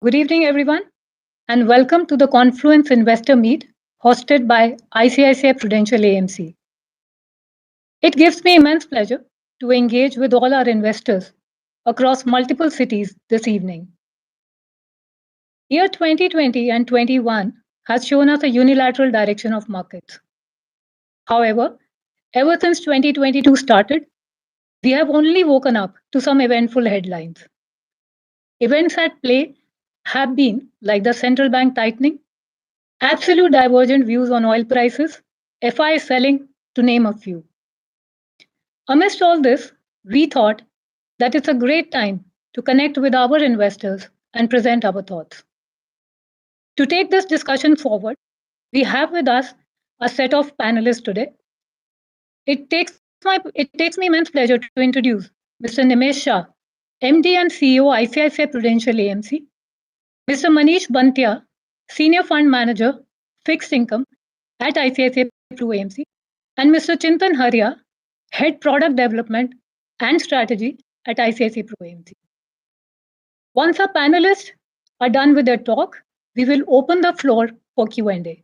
Good evening, everyone, and welcome to the Confluence Investor Meet hosted by ICICI Prudential AMC. It gives me immense pleasure to engage with all our investors across multiple cities this evening. Year 2020 and 21 has shown us a unilateral direction of markets. However, ever since 2022 started, we have only woken up to some eventful headlines. Events at play have been like the central bank tightening, absolute divergent views on oil prices, FI selling, to name a few. Amidst all this, we thought that it's a great time to connect with our investors and present our thoughts. To take this discussion forward, we have with us a set of panelists today. It takes me immense pleasure to introduce Mr. Nimesh Shah, MD and CEO ICICI Prudential AMC, Mr. Manish Banthia, Senior Fund Manager, Fixed Income at ICICI Pru AMC, and Mr. Chintan Haria, Head Product Development and Strategy at ICICI Pru AMC. Once our panelists are done with their talk, we will open the floor for Q&A.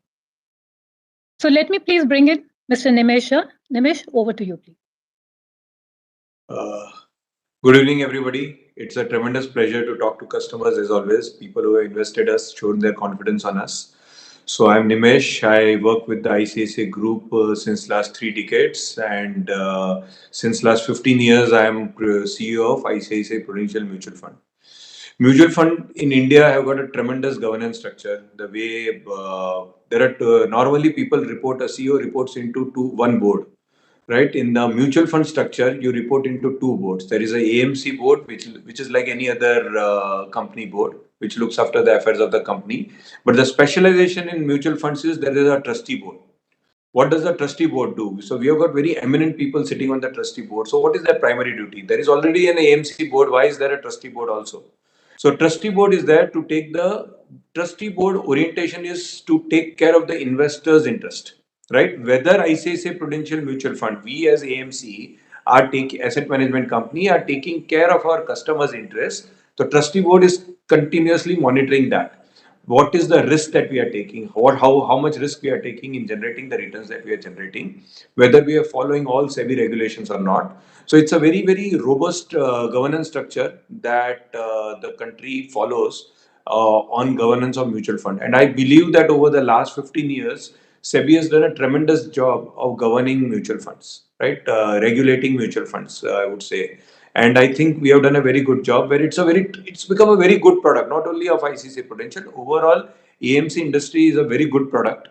So let me please bring in Mr. Nimesh Shah. Nimesh, over to you, please. Good evening, everybody. It's a tremendous pleasure to talk to customers as always, people who have invested us, shown their confidence on us. So I'm Nimesh. I work with the ICICI Group since last 3 decades, and since last 15 years, I am CEO of ICICI Prudential Mutual Fund. Mutual fund in India have got a tremendous governance structure. The way there are normally people report, a CEO reports into one board, right? In the mutual fund structure, you report into two boards. There is a AMC board, which is like any other company board, which looks after the affairs of the company. But the specialization in mutual funds is there is a trustee board. What does the trustee board do? So we have got very eminent people sitting on the trustee board. So what is their primary duty? There is already an AMC board. Why is there a trustee board also? So trustee board is there to take the trustee board orientation is to take care of the investors' interest, right? Whether ICICI Prudential Mutual Fund, we as AMC are taking asset management company are taking care of our customers' interest. The trustee board is continuously monitoring that. What is the risk that we are taking? How much risk we are taking in generating the returns that we are generating? Whether we are following all SEBI regulations or not. So it's a very robust governance structure that the country follows on governance of mutual fund. And I believe that over the last 15 years, SEBI has done a tremendous job of governing mutual funds, right? Regulating mutual funds, I would say. And I think we have done a very good job where it's become a very good product, not only of ICICI Prudential. Overall, AMC industry is a very good product.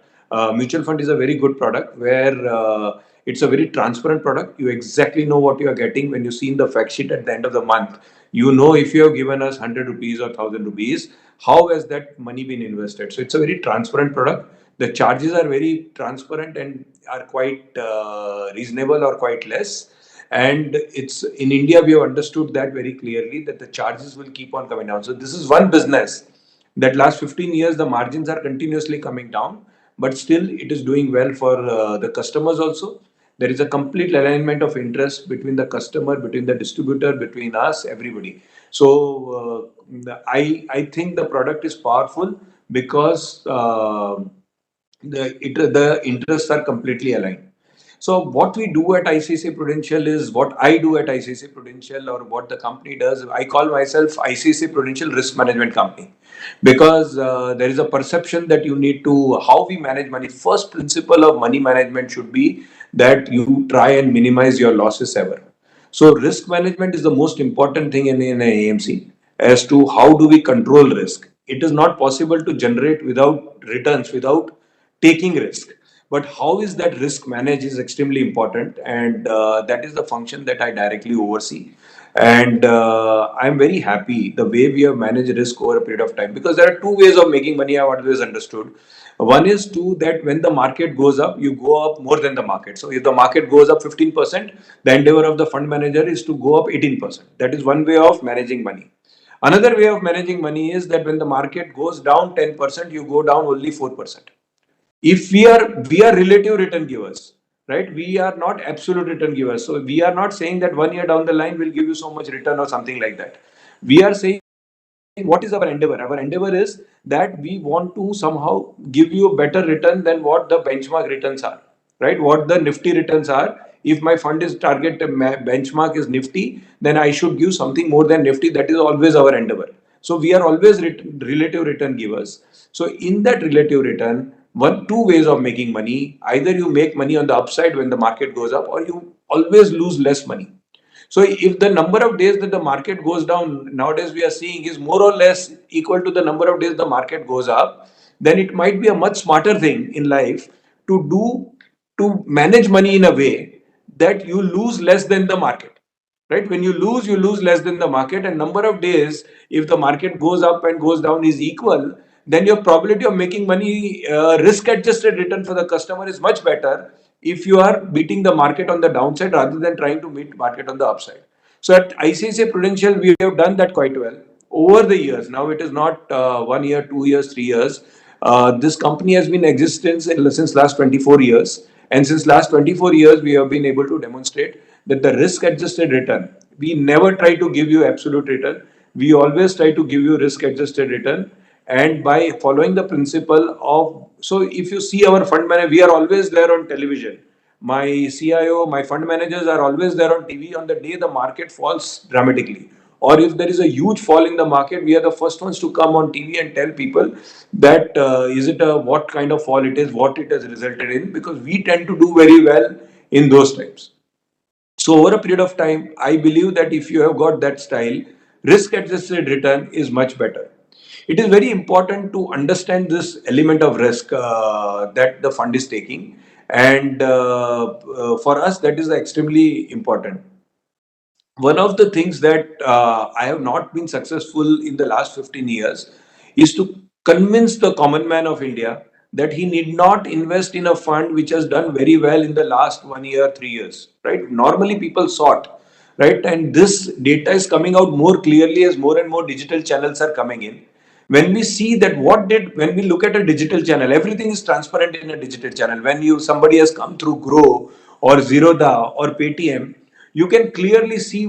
Mutual fund is a very good product where it's a very transparent product. You exactly know what you are getting when you see in the fact sheet at the end of the month. You know if you have given us 100 rupees or 1000 rupees, how has that money been invested? So it's a very transparent product. The charges are very transparent and are quite reasonable or quite less. And it's in India, we have understood that very clearly that the charges will keep on coming down. So this is one business that last 15 years, the margins are continuously coming down, but still it is doing well for the customers also. There is a complete alignment of interest between the customer, between the distributor, between us, everybody. So I think the product is powerful because the interests are completely aligned. So what we do at ICICI Prudential is what I do at ICICI Prudential or what the company does. I call myself ICICI Prudential Risk Management Company because there is a perception that you need to, how we manage money. First principle of money management should be that you try and minimize your losses ever. So risk management is the most important thing in an AMC as to how do we control risk. It is not possible to generate without returns, without taking risk. But how is that risk managed is extremely important, and that is the function that I directly oversee. And I'm very happy the way we have managed risk over a period of time because there are two ways of making money. I've always understood. One is that when the market goes up, you go up more than the market. So if the market goes up 15%, the endeavor of the fund manager is to go up 18%. That is one way of managing money. Another way of managing money is that when the market goes down 10%, you go down only 4%. If we are relative return givers, right? We are not absolute return givers. So we are not saying that 1 year down the line will give you so much return or something like that. We are saying what is our endeavor? Our endeavor is that we want to somehow give you a better return than what the benchmark returns are, right? What the Nifty returns are. If my fund is target benchmark is Nifty, then I should give something more than Nifty. That is always our endeavor. So we are always relative return givers. So in that relative return, two ways of making money. Either you make money on the upside when the market goes up, or you always lose less money. So if the number of days that the market goes down nowadays we are seeing is more or less equal to the number of days the market goes up, then it might be a much smarter thing in life to do to manage money in a way that you lose less than the market. Right? When you lose less than the market, and number of days, if the market goes up and goes down is equal, then your probability of making money, risk-adjusted return for the customer is much better if you are beating the market on the downside rather than trying to beat market on the upside. So at ICICI Prudential, we have done that quite well over the years. Now it is not 1 year, 2 years, 3 years. This company has been in existence since last 24 years, and since last 24 years, we have been able to demonstrate that the risk-adjusted return. We never try to give you absolute return. We always try to give you risk-adjusted return, and by following the principle of, so if you see our fund manager, we are always there on television. My CIO, my fund managers are always there on TV on the day the market falls dramatically. Or if there is a huge fall in the market, we are the first ones to come on TV and tell people that is it a what kind of fall it is, what it has resulted in, because we tend to do very well in those times. So over a period of time, I believe that if you have got that style, risk-adjusted return is much better. It is very important to understand this element of risk that the fund is taking, and for us, that is extremely important. One of the things that I have not been successful in the last 15 years is to convince the common man of India that he need not invest in a fund which has done very well in the last 1 year, 3 years, right? Normally people sort, right? And this data is coming out more clearly as more and more digital channels are coming in. When we see that when we look at a digital channel, everything is transparent in a digital channel. When somebody has come through Grow or Zerodha or Paytm, you can clearly see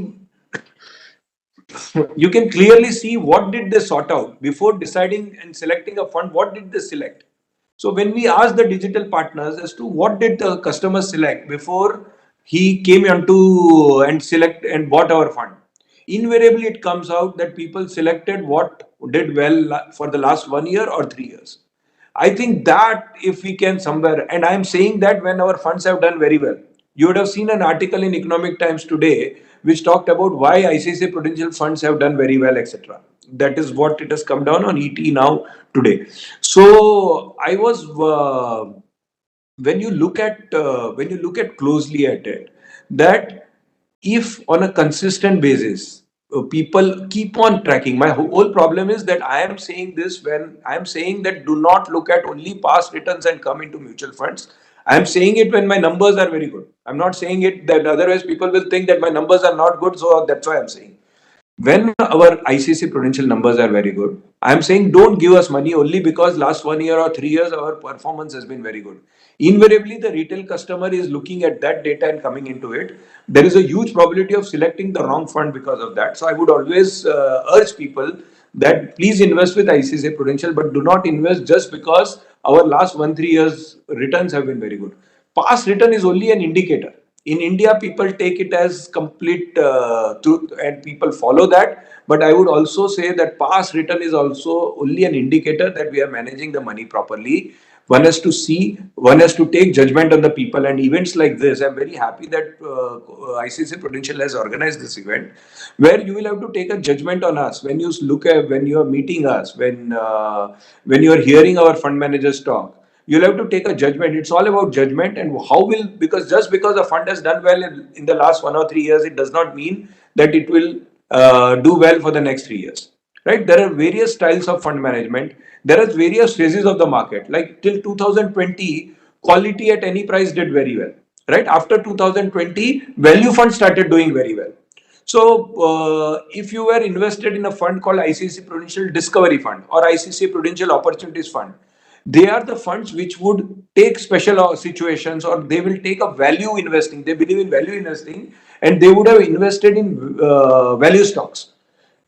what did they sort out before deciding and selecting a fund. What did they select? So when we ask the digital partners as to what did the customer select before he came onto and select and bought our fund, invariably it comes out that people selected what did well for the last 1 year or 3 years. I think that if we can somewhere, and I am saying that when our funds have done very well, you would have seen an article in Economic Times today which talked about why ICICI Prudential funds have done very well, etc. That is what it has come down on ET now today. So I was when you look at closely at it, that if on a consistent basis people keep on tracking, my whole problem is that I am saying this when I am saying that do not look at only past returns and come into mutual funds. I am saying it when my numbers are very good. I'm not saying it that otherwise people will think that my numbers are not good, so that's why I'm saying. When our ICICI Prudential numbers are very good, I'm saying don't give us money only because last 1 year or 3 years our performance has been very good. Invariably, the retail customer is looking at that data and coming into it. There is a huge probability of selecting the wrong fund because of that. So I would always urge people that please invest with ICICI Prudential, but do not invest just because our last 1 3 years returns have been very good. Past return is only an indicator. In India, people take it as complete truth and people follow that. But I would also say that past return is also only an indicator that we are managing the money properly. One has to take judgment on the people, and events like this. I'm very happy that ICICI Prudential has organized this event, where you will have to take a judgment on us when when you are meeting us, when you are hearing our fund managers talk. You'll have to take a judgment. It's all about judgment, and how will, because just because a fund has done well in the last 1 or 3 years, it does not mean that it will do well for the next 3 years. Right? There are various styles of fund management. There are various phases of the market. Like till 2020, quality at any price did very well. Right? After 2020, value funds started doing very well. So, if you were invested in a fund called ICICI Prudential Discovery Fund or ICICI Prudential Opportunities Fund, they are the funds which would take special situations, or they will take a value investing. They believe in value investing, and they would have invested in value stocks.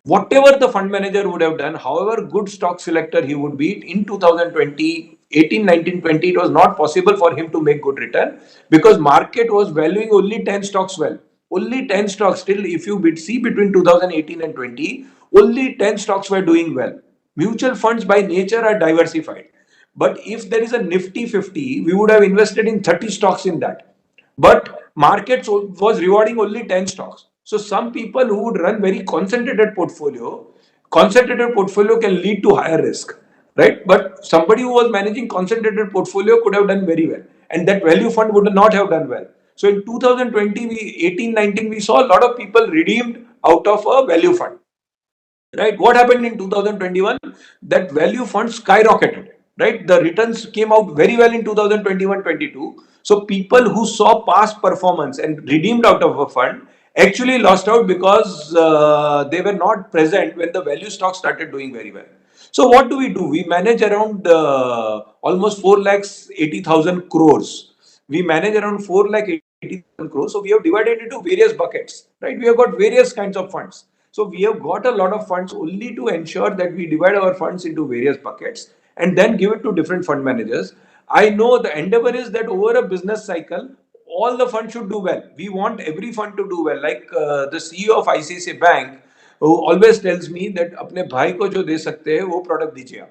whatever the fund manager would have done, however good stock selector he would be, in 2020, 18, 19, 20, it was not possible for him to make good return because market was valuing only 10 stocks well. Only 10 stocks. Still, if you see between 2018 and 20, only 10 stocks were doing well. Mutual funds by nature are diversified. But if there is a Nifty 50, we would have invested in 30 stocks in that. But markets was rewarding only 10 stocks. So some people who would run very concentrated portfolio can lead to higher risk, right? But somebody who was managing concentrated portfolio could have done very well, and that value fund would not have done well. So in 2020, 19, we saw a lot of people redeemed out of a value fund. Right? What happened in 2021? That value fund skyrocketed. Right? The returns came out very well in 2021-22. So people who saw past performance and redeemed out of a fund actually lost out because they were not present when the value stock started doing very well. So what do? We manage around almost 4 lakhs 80,000 crores. We manage around 4 lakh 80,000 crores. So we have divided into various buckets, right? We have got various kinds of funds. So we have got a lot of funds only to ensure that we divide our funds into various buckets and then give it to different fund managers. I know the endeavor is that over a business cycle, all the funds should do well. We want every fund to do well. Like the CEO of ICICI Bank, who always tells me that अपने भाई को जो दे सकते हैं वो product दीजिए आप,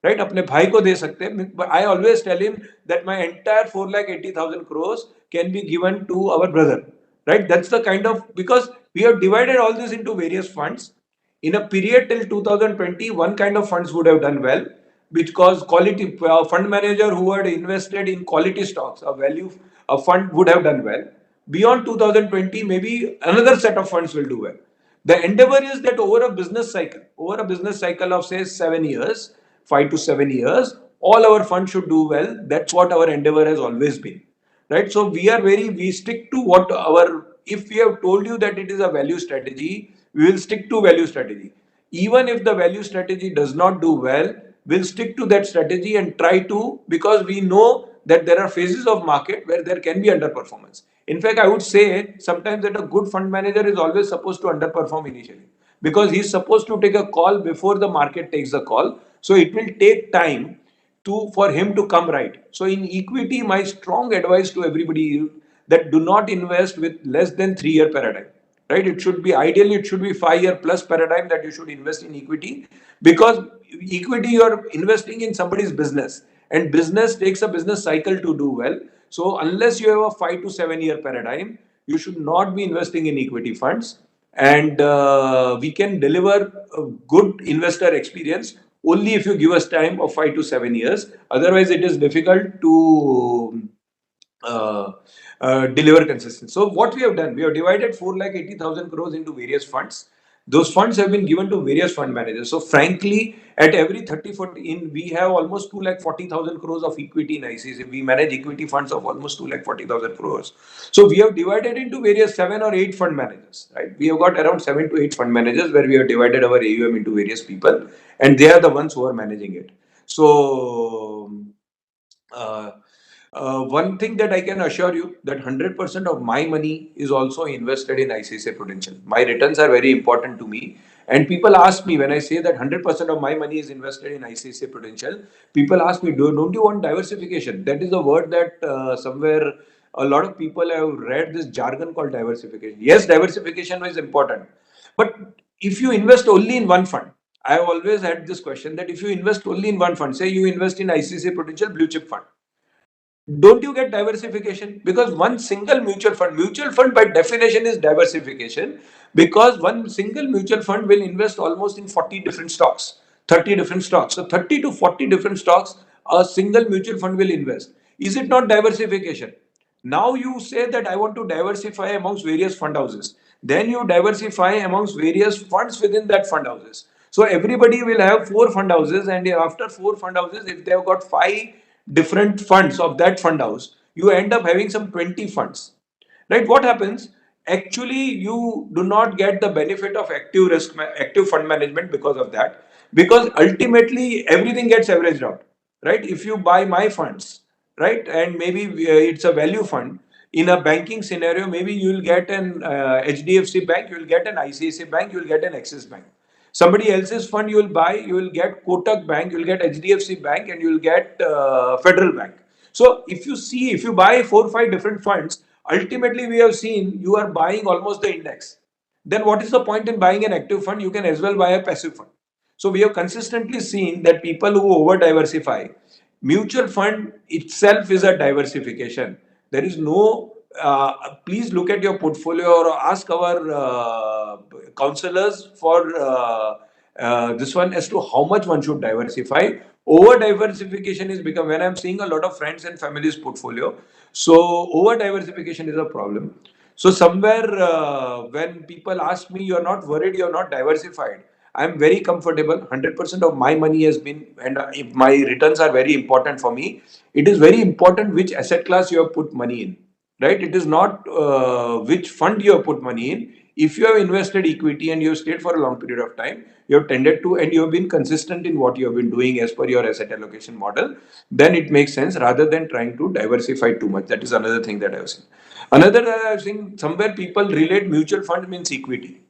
right? अपने भाई को दे सकते हैं. I always tell him that my entire 4,80,000 crores can be given to our brother, right? That's the kind of, because we have divided all this into various funds. In a period till 2020, one kind of funds would have done well because quality fund manager who had invested in quality stocks, a fund would have done well. Beyond 2020, maybe another set of funds will do well. The endeavor is that over a business cycle of say 7 years, 5 to 7 years, all our funds should do well. That's what our endeavor has always been, right? So we stick to what our, if we have told you that it is a value strategy, we will stick to value strategy. Even if the value strategy does not do well, we'll stick to that strategy and try to, because we know that there are phases of market where there can be underperformance. In fact, I would say sometimes that a good fund manager is always supposed to underperform initially because he's supposed to take a call before the market takes the call. So it will take time for him to come right. So in equity, my strong advice to everybody is that do not invest with less than 3 year paradigm. Right? It should be, ideally it should be 5 year plus paradigm that you should invest in equity, because equity you are investing in somebody's business, and business takes a business cycle to do well. So unless you have a 5 to 7 year paradigm, you should not be investing in equity funds. And we can deliver a good investor experience only if you give us time of 5 to 7 years. Otherwise, it is difficult to uh, deliver consistent. So what we have done, we have divided 4,80,000 crores into various funds. Those funds have been given to various fund managers. So frankly, at every 30, 40, we have almost 2,40,000 crores of equity in ICICI. We manage equity funds of almost 2,40,000 crores. So we have divided into various 7 or 8 fund managers, right? We have got around 7 to 8 fund managers where we have divided our AUM into various people, and they are the ones who are managing it. So uh, one thing that I can assure you, that 100% of my money is also invested in ICICI Prudential. My returns are very important to me. And people ask me, when I say that 100% of my money is invested in ICICI Prudential, people ask me, don't you want diversification? That is a word that somewhere a lot of people have read this jargon called diversification. Yes, diversification is important. But if you invest only in one fund, I have always had this question that if you invest only in one fund, say you invest in ICICI Prudential Blue Chip Fund, don't you get diversification? Because one single mutual fund by definition is diversification, because one single mutual fund will invest almost in 40 different stocks, 30 different stocks. So 30 to 40 different stocks a single mutual fund will invest. Is it not diversification? Now you say that I want to diversify amongst various fund houses. Then you diversify amongst various funds within that fund houses. So everybody will have 4 fund houses, and after 4 fund houses, if they have got 5 different funds of that fund house, you end up having some 20 funds. Right? What happens? Actually, you do not get the benefit of active fund management because of that. Because ultimately everything gets averaged out. Right? If you buy my funds, right, and maybe it's a value fund, in a banking scenario, maybe you will get an HDFC Bank, you will get an ICICI Bank, you will get an Axis Bank. Somebody else's fund you will buy, you will get Kotak Bank, you will get HDFC Bank, and you will get Federal Bank. So if you see, if you buy 4 or 5 different funds, ultimately we have seen you are buying almost the index. Then what is the point in buying an active fund? You can as well buy a passive fund. So we have consistently seen that people who over diversify, mutual fund itself is a diversification. There is no, please look at your portfolio or ask our counselors for this one as to how much one should diversify. Over diversification is become, when I'm seeing a lot of friends and families portfolio. So over diversification is a problem. So somewhere when people ask me, you're not worried, you're not diversified. I'm very comfortable. 100% of my money has been, and if my returns are very important for me, it is very important which asset class you have put money in, right? It is not which fund you have put money in. If you have invested equity and you have stayed for a long period of time, you have tended to, and you have been consistent in what you have been doing as per your asset allocation model, then it makes sense rather than trying to diversify too much. That is another thing that I have seen. Another that I have seen, somewhere people relate mutual fund means equity.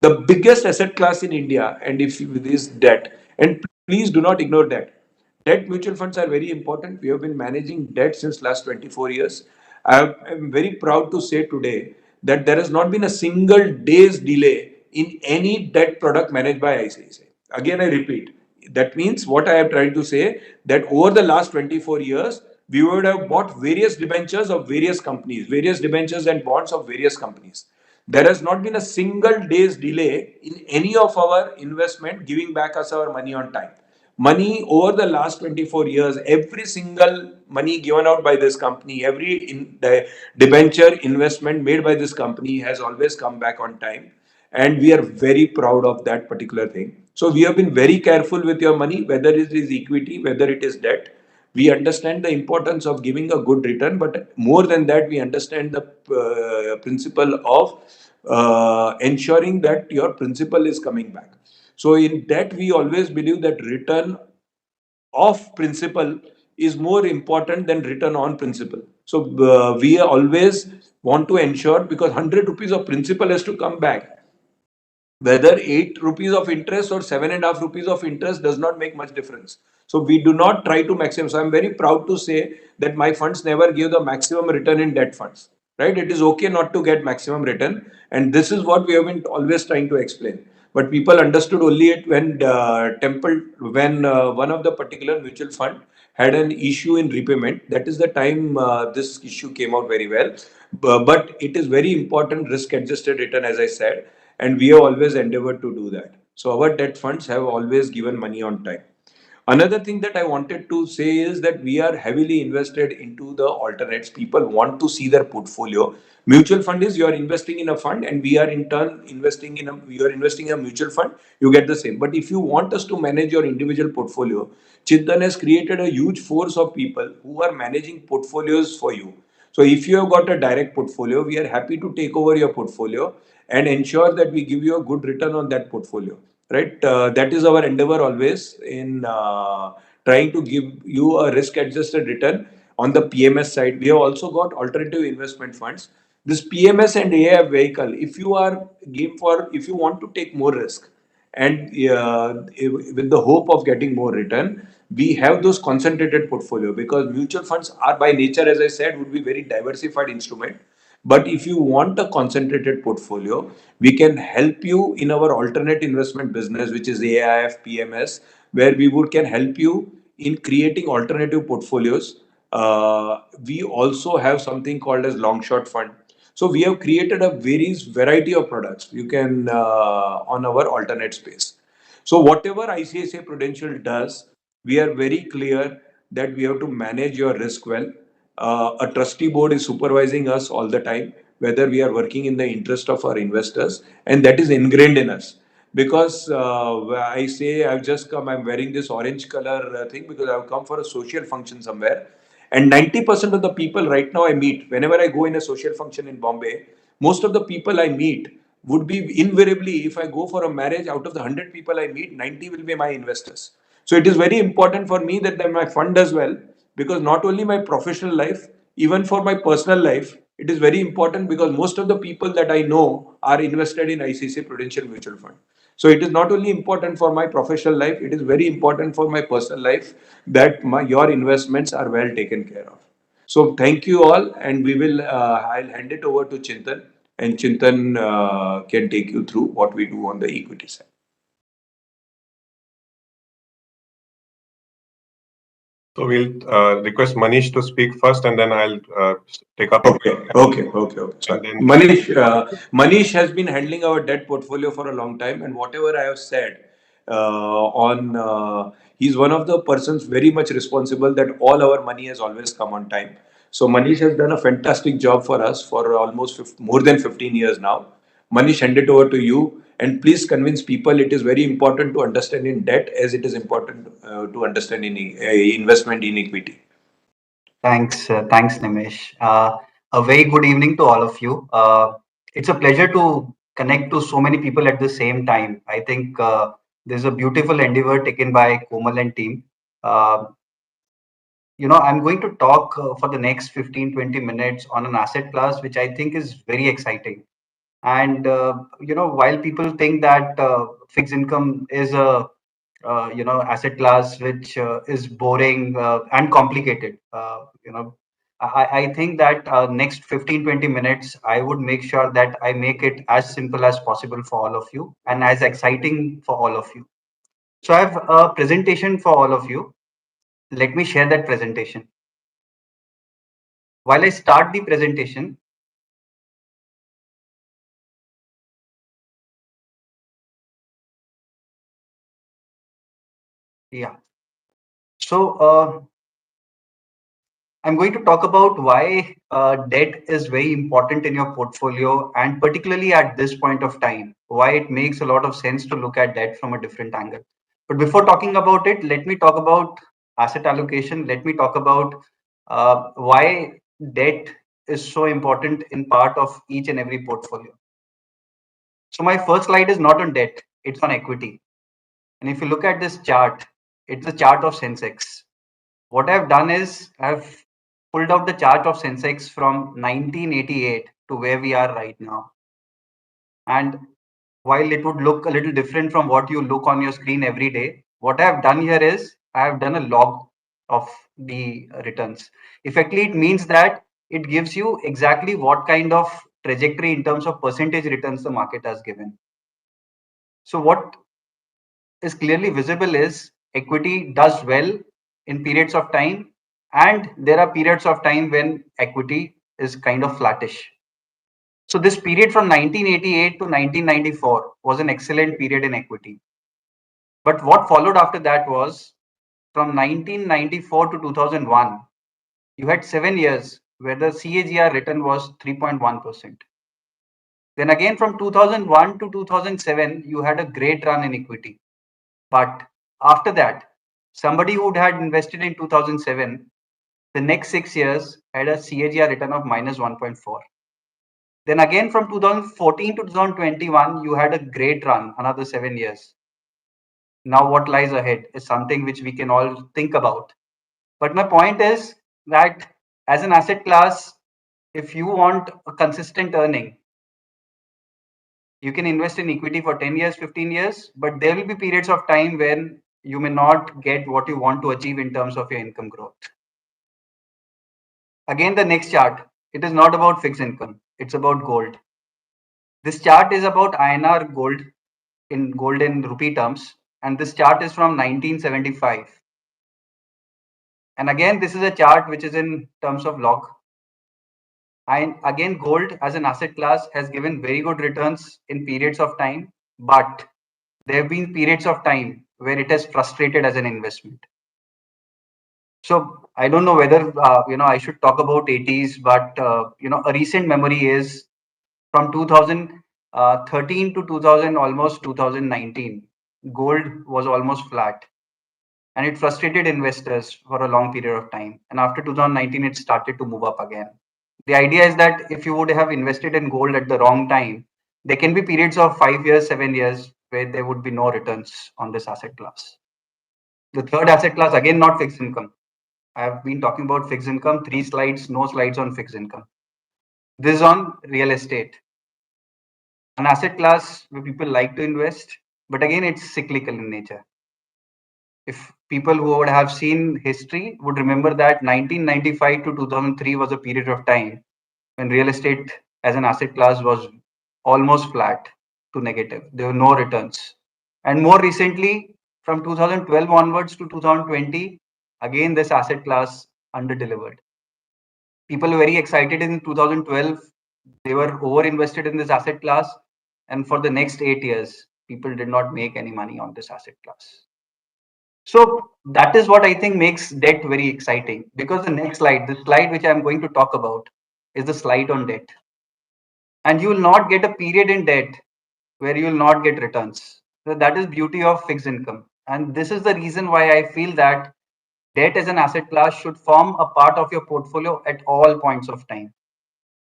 The biggest asset class in India, and if is debt, and please do not ignore that. Debt mutual funds are very important. We have been managing debt since last 24 years. I'm very proud to say today that there has not been a single day's delay in any debt product managed by ICICI. Again, I repeat, that means what I am trying to say, that over the last 24 years, we would have bought various debentures of various companies, various debentures and bonds of various companies. There has not been a single day's delay in any of our investment giving back us our money on time. Money over the last 24 years, every single money given out by this company, every the debenture investment made by this company has always come back on time. And we are very proud of that particular thing. So we have been very careful with your money, whether it is equity, whether it is debt. We understand the importance of giving a good return, but more than that, we understand the principle of ensuring that your principal is coming back. So in that, we always believe that return of principal is more important than return on principal. So we always want to ensure, because 100 rupees of principal has to come back, whether 8 rupees of interest or 7.5 rupees of interest does not make much difference. So we do not try to maximum. So I'm very proud to say that my funds never give the maximum return in debt funds. Right? It is okay not to get maximum return, and this is what we have been always trying to explain. But people understood only it when one of the particular mutual fund had an issue in repayment. That is the time this issue came out very well. But it is very important risk adjusted return, as I said, and we have always endeavored to do that. So our debt funds have always given money on time. Another thing that I wanted to say is that we are heavily invested into the alternates. People want to see their portfolio. Mutual fund is, you are investing in a fund, and we are in turn investing in a, you are investing in a mutual fund, you get the same. But if you want us to manage your individual portfolio, Chintan has created a huge force of people who are managing portfolios for you. So if you have got a direct portfolio, we are happy to take over your portfolio and ensure that we give you a good return on that portfolio. Right? That is our endeavor always in trying to give you a risk-adjusted return on the PMS side. We have also got alternative investment funds. This PMS and AIF vehicle, if you are game for, if you want to take more risk, and with the hope of getting more return, we have those concentrated portfolio, because mutual funds are by nature, as I said, would be very diversified instrument. But if you want a concentrated portfolio, we can help you in our alternate investment business, which is AIF, PMS, where we would can help you in creating alternative portfolios. We also have something called as long short fund. So we have created a various variety of products you can on our alternate space. So whatever ICICI Prudential does, we are very clear that we have to manage your risk well. A trustee board is supervising us all the time, whether we are working in the interest of our investors, and that is ingrained in us. Because I say I've just come, I'm wearing this orange color thing because I've come for a social function somewhere. And 90% of the people right now I meet, whenever I go in a social function in Bombay, most of the people I meet would be invariably, if I go for a marriage, out of the 100 people I meet, 90 will be my investors. So it is very important for me that my fund does well, because not only my professional life, even for my personal life, it is very important, because most of the people that I know are invested in ICICI Prudential Mutual Fund. So it is not only important for my professional life, it is very important for my personal life that your investments are well taken care of. So thank you all, and we will. I'll hand it over to Chintan, and Chintan can take you through what we do on the equity side. So we'll request Manish to speak first, and then I'll take up. Okay. And Sorry, then Manish. Manish has been handling our debt portfolio for a long time, and whatever I have said on, he's one of the persons very much responsible that all our money has always come on time. So Manish has done a fantastic job for us for almost more than 15 years now. Manish, hand it over to you, and please convince people it is very important to understand in debt as it is important to understand in investment in equity. Thanks, Nimesh. A very good evening to all of you. It's a pleasure to connect to so many people at the same time. I think there's a beautiful endeavor taken by Komal and team. Uh, I'm going to talk for the next 15-20 minutes on an asset class, which I think is very exciting. And while people think that fixed income is a asset class which is boring and complicated, I think that next 15-20 minutes I would make sure that I make it as simple as possible for all of you and as exciting for all of you. So I have a presentation for all of you. Let me share that presentation. While I start the presentation, yeah. So I'm going to talk about why debt is very important in your portfolio, and particularly at this point of time, why it makes a lot of sense to look at debt from a different angle. But before talking about it, let me talk about asset allocation. Let me talk about why debt is so important in part of each and every portfolio. So my first slide is not on debt, it's on equity. And if you look at this chart, it's a chart of Sensex. What I've done is I've pulled out the chart of Sensex from 1988 to where we are right now. And while it would look a little different from what you look on your screen every day, what I've done here is I have done a log of the returns. Effectively, it means that it gives you exactly what kind of trajectory in terms of percentage returns the market has given. So what is clearly visible is equity does well in periods of time, and there are periods of time when equity is kind of flattish. So this period from 1988 to 1994 was an excellent period in equity. But what followed after that was from 1994 to 2001, you had 7 years where the CAGR return was 3.1%. Then again from 2001 to 2007, you had a great run in equity. But after that, somebody who had invested in 2007, the next 6 years had a CAGR return of minus 1.4. Then again from 2014 to 2021, you had a great run, another 7 years. Now what lies ahead is something which we can all think about. But my point is that as an asset class, if you want a consistent earning, you can invest in equity for 10 years, 15 years, but there will be periods of time when you may not get what you want to achieve in terms of your income growth. Again, the next chart, it is not about fixed income, it's about gold. This chart is about INR gold in rupee terms, and this chart is from 1975. And again, this is a chart which is in terms of log. And again, gold as an asset class has given very good returns in periods of time, but there have been periods of time where it has frustrated as an investment. So I don't know whether I should talk about 80s, but a recent memory is from 2013 to 2000, almost 2019, gold was almost flat, and it frustrated investors for a long period of time. And after 2019, it started to move up again. The idea is that if you would have invested in gold at the wrong time, there can be periods of 5 years, 7 years where there would be no returns on this asset class. The third asset class, again, not fixed income. I have been talking about fixed income, 3 slides, no slides on fixed income. This is on real estate, an asset class where people like to invest. but again, it's cyclical in nature. If people who would have seen history would remember that 1995 to 2003 was a period of time when real estate as an asset class was almost flat to negative. There were no returns. And more recently, from 2012 onwards to 2020, again, this asset class underdelivered. People were very excited in 2012. They were over invested in this asset class. And for the next 8 years, people did not make any money on this asset class. So that is what I think makes debt very exciting, because the slide which I'm going to talk about is the slide on debt. And you will not get a period in debt where you will not get returns. So that is beauty of fixed income. And this is the reason why I feel that debt as an asset class should form a part of your portfolio at all points of time.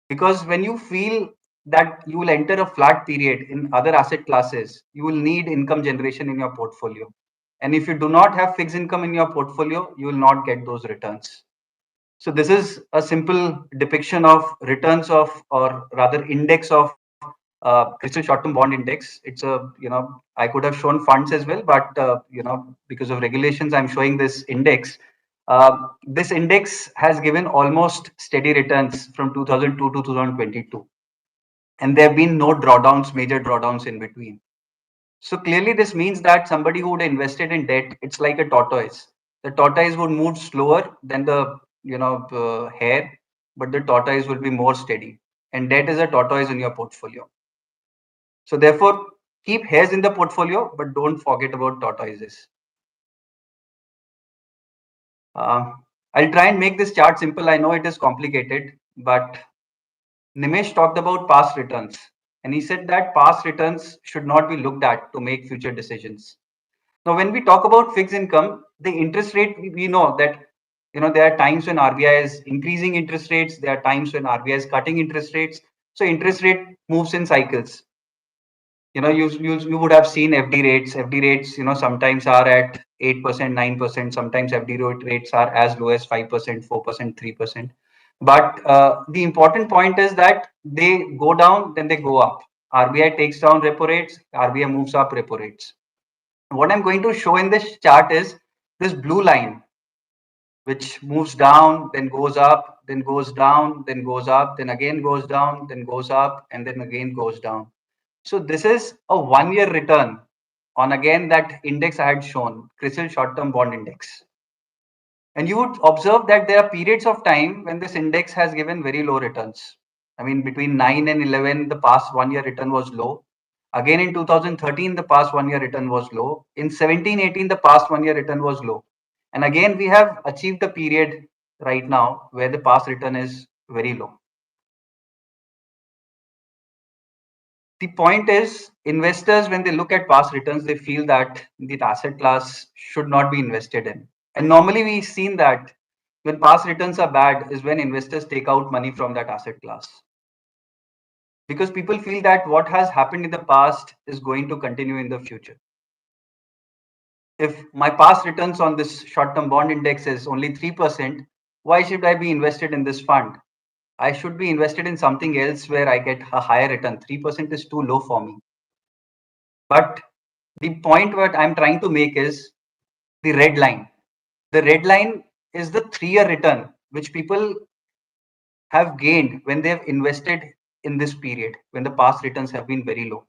Because when you feel that you will enter a flat period in other asset classes, you will need income generation in your portfolio. And if you do not have fixed income in your portfolio, you will not get those returns. So this is a simple depiction of returns of, or rather index of crystal short-term bond index. It's a, I could have shown funds as well, but because of regulations, I'm showing this index. This index has given almost steady returns from 2002 to 2022. And there have been no drawdowns, major drawdowns in between. So clearly this means that somebody who would invested in debt, it's like a tortoise. The tortoise would move slower than the hare, but the tortoise will be more steady. And debt is a tortoise in your portfolio. So therefore, keep hares in the portfolio, but don't forget about tortoises. Uh, I'll try and make this chart simple. I know it is complicated, but Nimesh talked about past returns, and he said that past returns should not be looked at to make future decisions. Now, when we talk about fixed income, the interest rate, we know that there are times when RBI is increasing interest rates. There are times when RBI is cutting interest rates. So interest rate moves in cycles. You would have seen FD rates. FD rates, sometimes are at 8%, 9%. Sometimes FD rates are as low as 5%, 4%, 3%. But the important point is that they go down, then they go up. RBI takes down repo rates, RBI moves up repo rates. What I'm going to show in this chart is this blue line, which moves down, then goes up, then goes down, then goes up, then again goes down, then goes up, and then again goes down. So this is a 1-year return on again that index I had shown, CRISIL short-term bond index. And you would observe that there are periods of time when this index has given very low returns. I mean, between 9 and 11, the past 1-year return was low. Again, in 2013, the past 1-year return was low. In 17-18, the past 1-year return was low. And again, we have achieved a period right now where the past return is very low. The point is, investors, when they look at past returns, they feel that the asset class should not be invested in. And normally we've seen that when past returns are bad is when investors take out money from that asset class. Because people feel that what has happened in the past is going to continue in the future. If my past returns on this short-term bond index is only 3%, why should I be invested in this fund? I should be invested in something else where I get a higher return. 3% is too low for me. But the point what I'm trying to make is the red line. The red line is the 3-year return, which people have gained when they have invested in this period, when the past returns have been very low.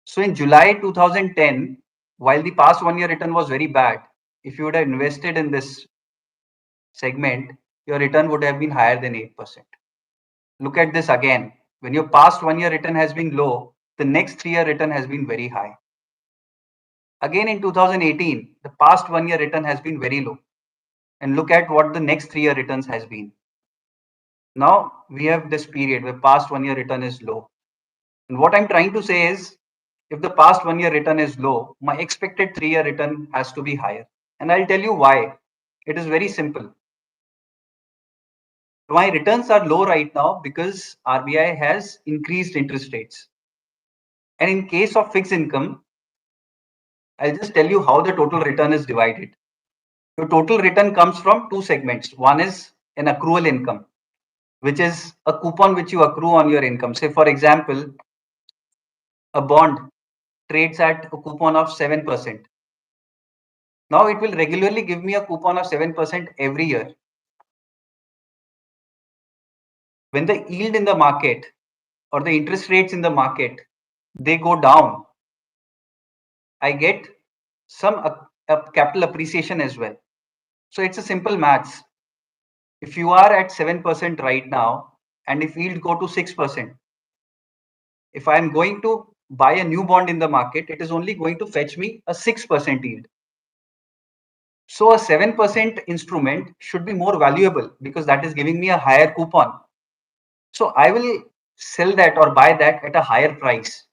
So in July 2010, while the past 1-year return was very bad, if you would have invested in this segment, your return would have been higher than 8%. Look at this again. When your past 1-year return has been low, the next 3-year return has been very high. Again, in 2018, the past 1-year return has been very low. And look at what the next 3-year returns has been. Now we have this period where past 1-year return is low. And what I'm trying to say is, if the past 1-year return is low, my expected 3-year return has to be higher. And I'll tell you why. It is very simple. My returns are low right now because RBI has increased interest rates. And in case of fixed income, I'll just tell you how the total return is divided. Your total return comes from two segments. One is an accrual income, which is a coupon which you accrue on your income. Say, for example, a bond trades at a coupon of 7%. Now it will regularly give me a coupon of 7% every year. When the yield in the market or the interest rates in the market, they go down, I get some capital appreciation as well. So it's a simple maths. If you are at 7% right now, and if yield go to 6%, if I am going to buy a new bond in the market, it is only going to fetch me a 6% yield. So a 7% instrument should be more valuable because that is giving me a higher coupon. So I will sell that or buy that at a higher price.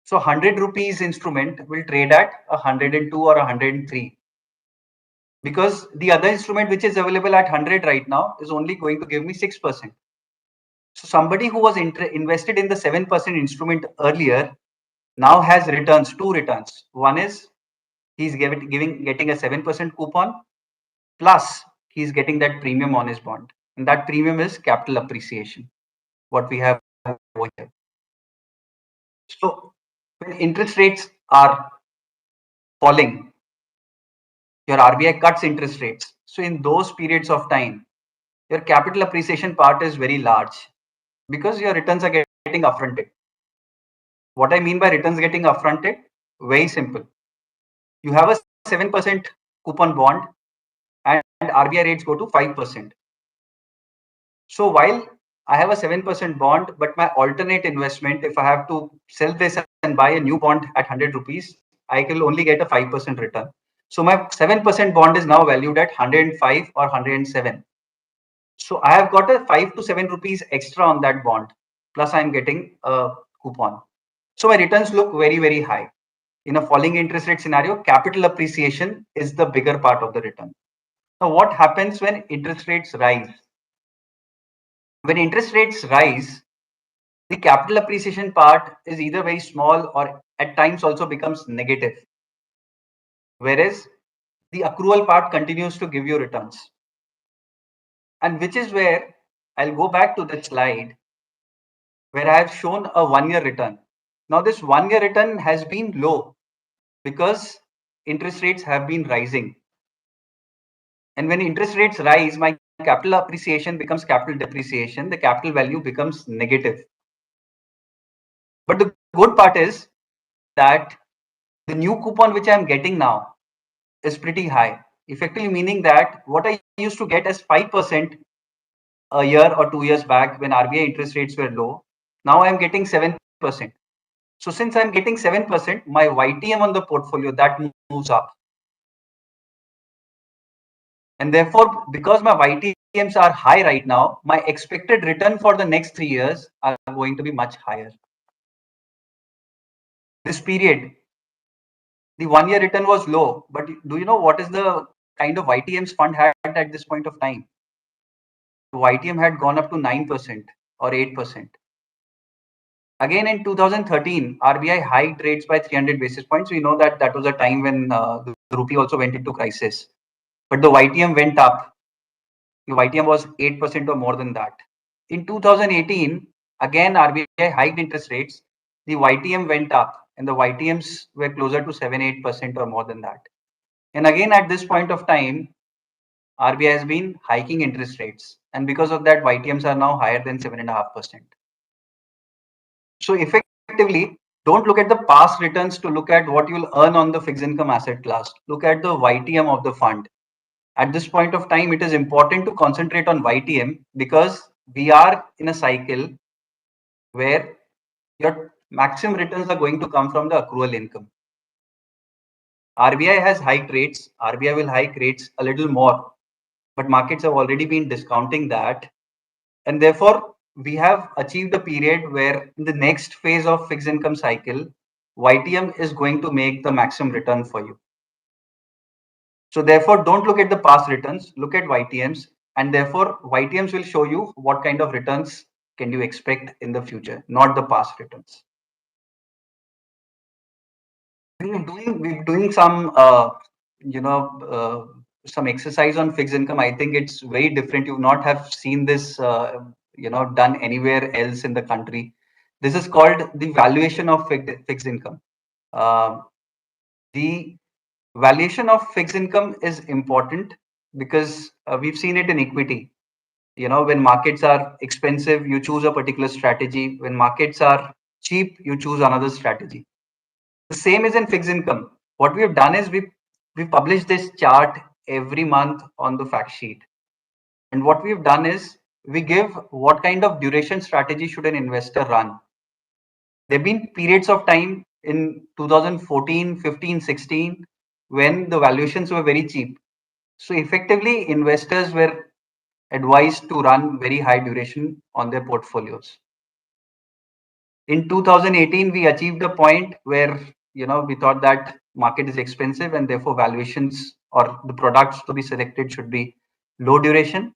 So 100 rupees instrument will trade at 102 or 103, because the other instrument which is available at 100 right now is only going to give me 6%. So somebody who was invested in the 7% instrument earlier now has returns, two returns. One is he's getting a 7% coupon, plus he's getting that premium on his bond. And that premium is capital appreciation, what we have over here. So when interest rates are falling, your RBI cuts interest rates. So in those periods of time, your capital appreciation part is very large because your returns are getting upfronted. What I mean by returns getting upfronted, very simple. You have a 7% coupon bond and RBI rates go to 5%. So while I have a 7% bond, but my alternate investment, if I have to sell this and buy a new bond at 100 rupees, I will only get a 5% return. So my 7% bond is now valued at 105 or 107. So I have got a 5 to 7 rupees extra on that bond, plus I'm getting a coupon. So my returns look very, very high. In a falling interest rate scenario, capital appreciation is the bigger part of the return. Now, what happens when interest rates rise? When interest rates rise, the capital appreciation part is either very small or at times also becomes negative. Whereas the accrual part continues to give you returns. And which is where I'll go back to the slide where I have shown a 1-year return. Now this 1-year return has been low because interest rates have been rising. And when interest rates rise, my capital appreciation becomes capital depreciation. The capital value becomes negative. But the good part is that the new coupon which I'm getting now is pretty high, effectively meaning that what I used to get as 5% a year or 2 years back when RBI interest rates were low, now I'm getting 7%. So since I'm getting 7%, my YTM on the portfolio that moves up. And therefore, because my YTMs are high right now, my expected return for the next 3 years are going to be much higher. This period, the 1-year return was low, but do you know what is the kind of YTMs fund had at this point of time? YTM had gone up to 9% or 8%. Again, in 2013, RBI hiked rates by 300 basis points. We know that that was a time when the rupee also went into crisis. But the YTM went up. The YTM was 8% or more than that. In 2018, again, RBI hiked interest rates. The YTM went up and the YTMs were closer to 7-8% or more than that. And again, at this point of time, RBI has been hiking interest rates. And because of that, YTMs are now higher than 7.5%. So effectively, don't look at the past returns to look at what you'll earn on the fixed income asset class. Look at the YTM of the fund. At this point of time, it is important to concentrate on YTM because we are in a cycle where your maximum returns are going to come from the accrual income. RBI has hiked rates. RBI will hike rates a little more, but markets have already been discounting that. And therefore, we have achieved a period where in the next phase of fixed income cycle, YTM is going to make the maximum return for you. So therefore, don't look at the past returns, look at YTMs, and therefore YTMs will show you what kind of returns can you expect in the future, not the past returns. We're doing some, some exercise on fixed income. I think it's very different. You not have seen this, done anywhere else in the country. This is called the valuation of fixed income. The valuation of fixed income is important because we've seen it in equity. When markets are expensive, you choose a particular strategy. When markets are cheap, you choose another strategy. The same is in fixed income. What we have done is we publish this chart every month on the fact sheet. And what we've done is we give what kind of duration strategy should an investor run. There have been periods of time in 2014, 15, 16 when the valuations were very cheap. So effectively, investors were advised to run very high duration on their portfolios. In 2018, we achieved a point where we thought that market is expensive and therefore valuations or the products to be selected should be low duration.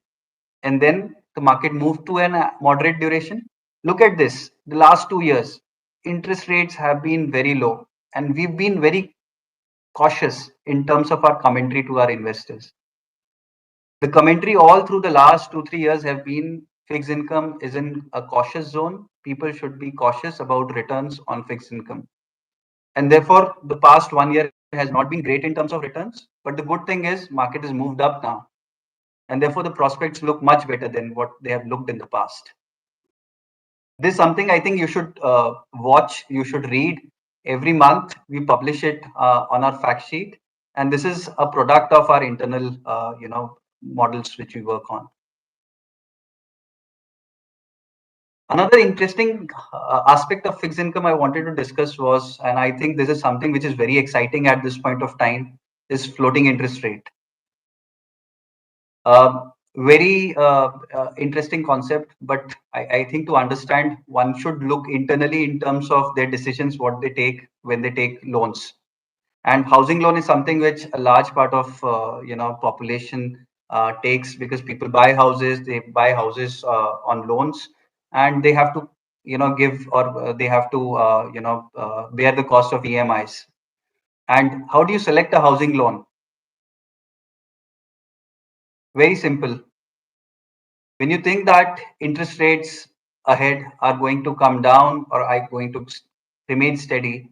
And then the market moved to a moderate duration. Look at this. The last 2 years, interest rates have been very low, and we've been very cautious in terms of our commentary to our investors. The commentary all through the last 2-3 years have been fixed income is in a cautious zone. People should be cautious about returns on fixed income. And therefore, the past 1 year has not been great in terms of returns. But the good thing is market has moved up now. And therefore, the prospects look much better than what they have looked in the past. This is something I think you should watch, you should read. Every month, we publish it on our fact sheet. And this is a product of our internal, models which we work on. Another interesting aspect of fixed income I wanted to discuss was, and I think this is something which is very exciting at this point of time, is floating interest rate. Very interesting concept, but I think to understand, one should look internally in terms of their decisions, what they take when they take loans. And housing loan is something which a large part of population takes because people buy houses, they buy houses on loans, and they have to give or they have to bear the cost of EMIs. And how do you select a housing loan? Very simple. When you think that interest rates ahead are going to come down or are going to remain steady,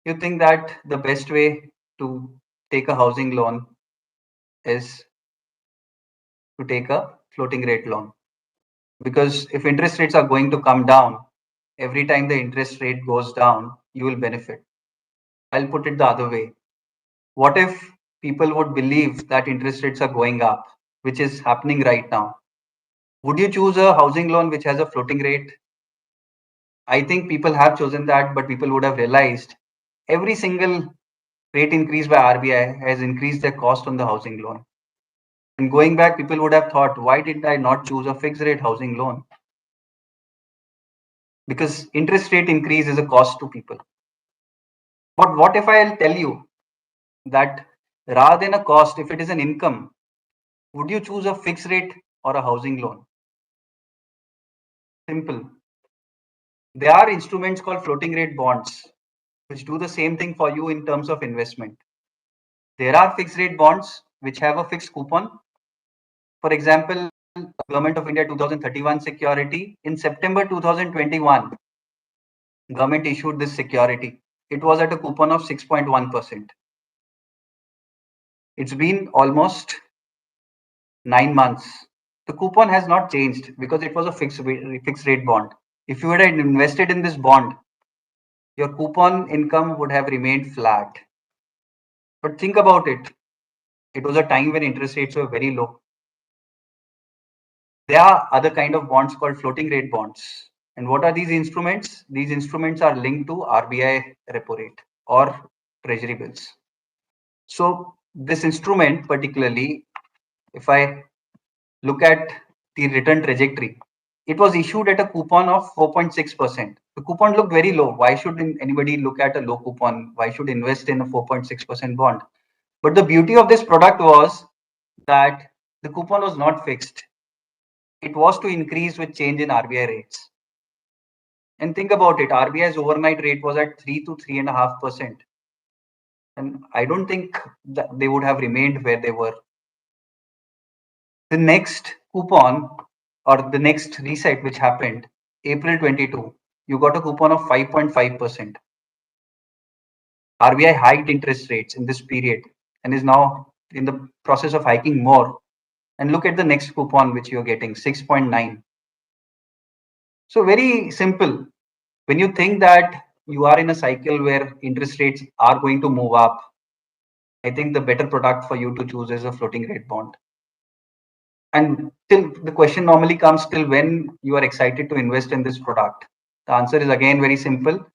you think that the best way to take a housing loan is to take a floating rate loan. Because if interest rates are going to come down, every time the interest rate goes down, you will benefit. I'll put it the other way. What if people would believe that interest rates are going up, which is happening right now? Would you choose a housing loan which has a floating rate? I think people have chosen that, but people would have realized every single rate increase by RBI has increased their cost on the housing loan. And going back, people would have thought, why did I not choose a fixed rate housing loan? Because interest rate increase is a cost to people. But what if I'll tell you that rather than a cost, if it is an income, would you choose a fixed rate or a housing loan? Simple. There are instruments called floating rate bonds, which do the same thing for you in terms of investment. There are fixed rate bonds which have a fixed coupon. For example, Government of India 2031 security in September 2021, government issued this security. It was at a coupon of 6.1%. It's been almost 9 months. The coupon has not changed because it was a fixed rate bond. If you had invested in this bond, your coupon income would have remained flat. But think about it. It was a time when interest rates were very low. There are other kind of bonds called floating rate bonds. And what are these instruments? These instruments are linked to RBI repo rate or treasury bills. So this instrument particularly, if I look at the return trajectory, it was issued at a coupon of 4.6%. The coupon looked very low. Why should anybody look at a low coupon? Why should invest in a 4.6% bond? But the beauty of this product was that the coupon was not fixed. It was to increase with change in RBI rates. And think about it, RBI's overnight rate was at 3 to 3.5%. And I don't think that they would have remained where they were. The next coupon or the next reset which happened, April 22, you got a coupon of 5.5%. RBI hiked interest rates in this period and is now in the process of hiking more. And look at the next coupon which you're getting, 6.9. So very simple. When you think that you are in a cycle where interest rates are going to move up, I think the better product for you to choose is a floating rate bond. And till the question normally comes till when you are excited to invest in this product. The answer is again very simple.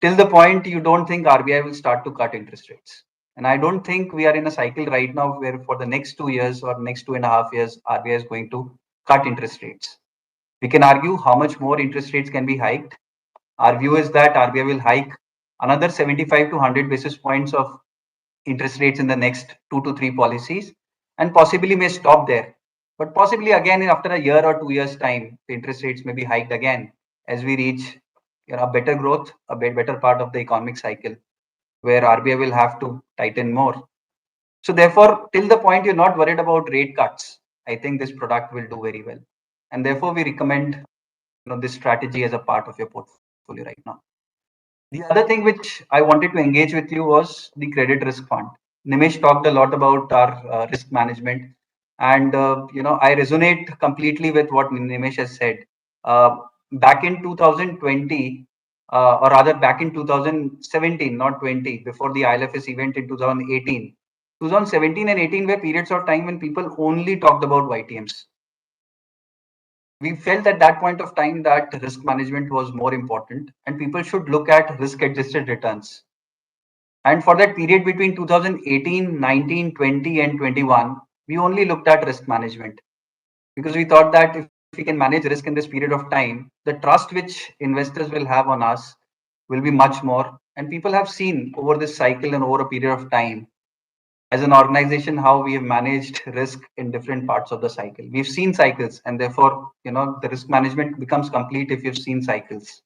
Till the point you don't think RBI will start to cut interest rates. And I don't think we are in a cycle right now where for the next 2 years or next 2.5 years, RBI is going to cut interest rates. We can argue how much more interest rates can be hiked. Our view is that RBI will hike another 75 to 100 basis points of interest rates in the next 2 to 3 policies and possibly may stop there. But possibly again after a year or 2 years time, the interest rates may be hiked again as we reach a better growth, a better part of the economic cycle where RBI will have to tighten more. So therefore, till the point you're not worried about rate cuts, I think this product will do very well. And therefore, we recommend this strategy as a part of your portfolio right now. The other thing which I wanted to engage with you was the credit risk fund. Nimesh talked a lot about our risk management, and I resonate completely with what Nimesh has said. Uh, Back in 2020, or rather back in 2017, not 20, before the ILFS event in 2018, 2017 and 18 were periods of time when people only talked about YTMs. We felt at that point of time that risk management was more important and people should look at risk adjusted returns. And for that period between 2018, 19, 20, and 21, we only looked at risk management because we thought that if we can manage risk in this period of time, the trust which investors will have on us will be much more. And people have seen over this cycle and over a period of time as an organization how we have managed risk in different parts of the cycle. We've seen cycles, and therefore the risk management becomes complete if you've seen cycles.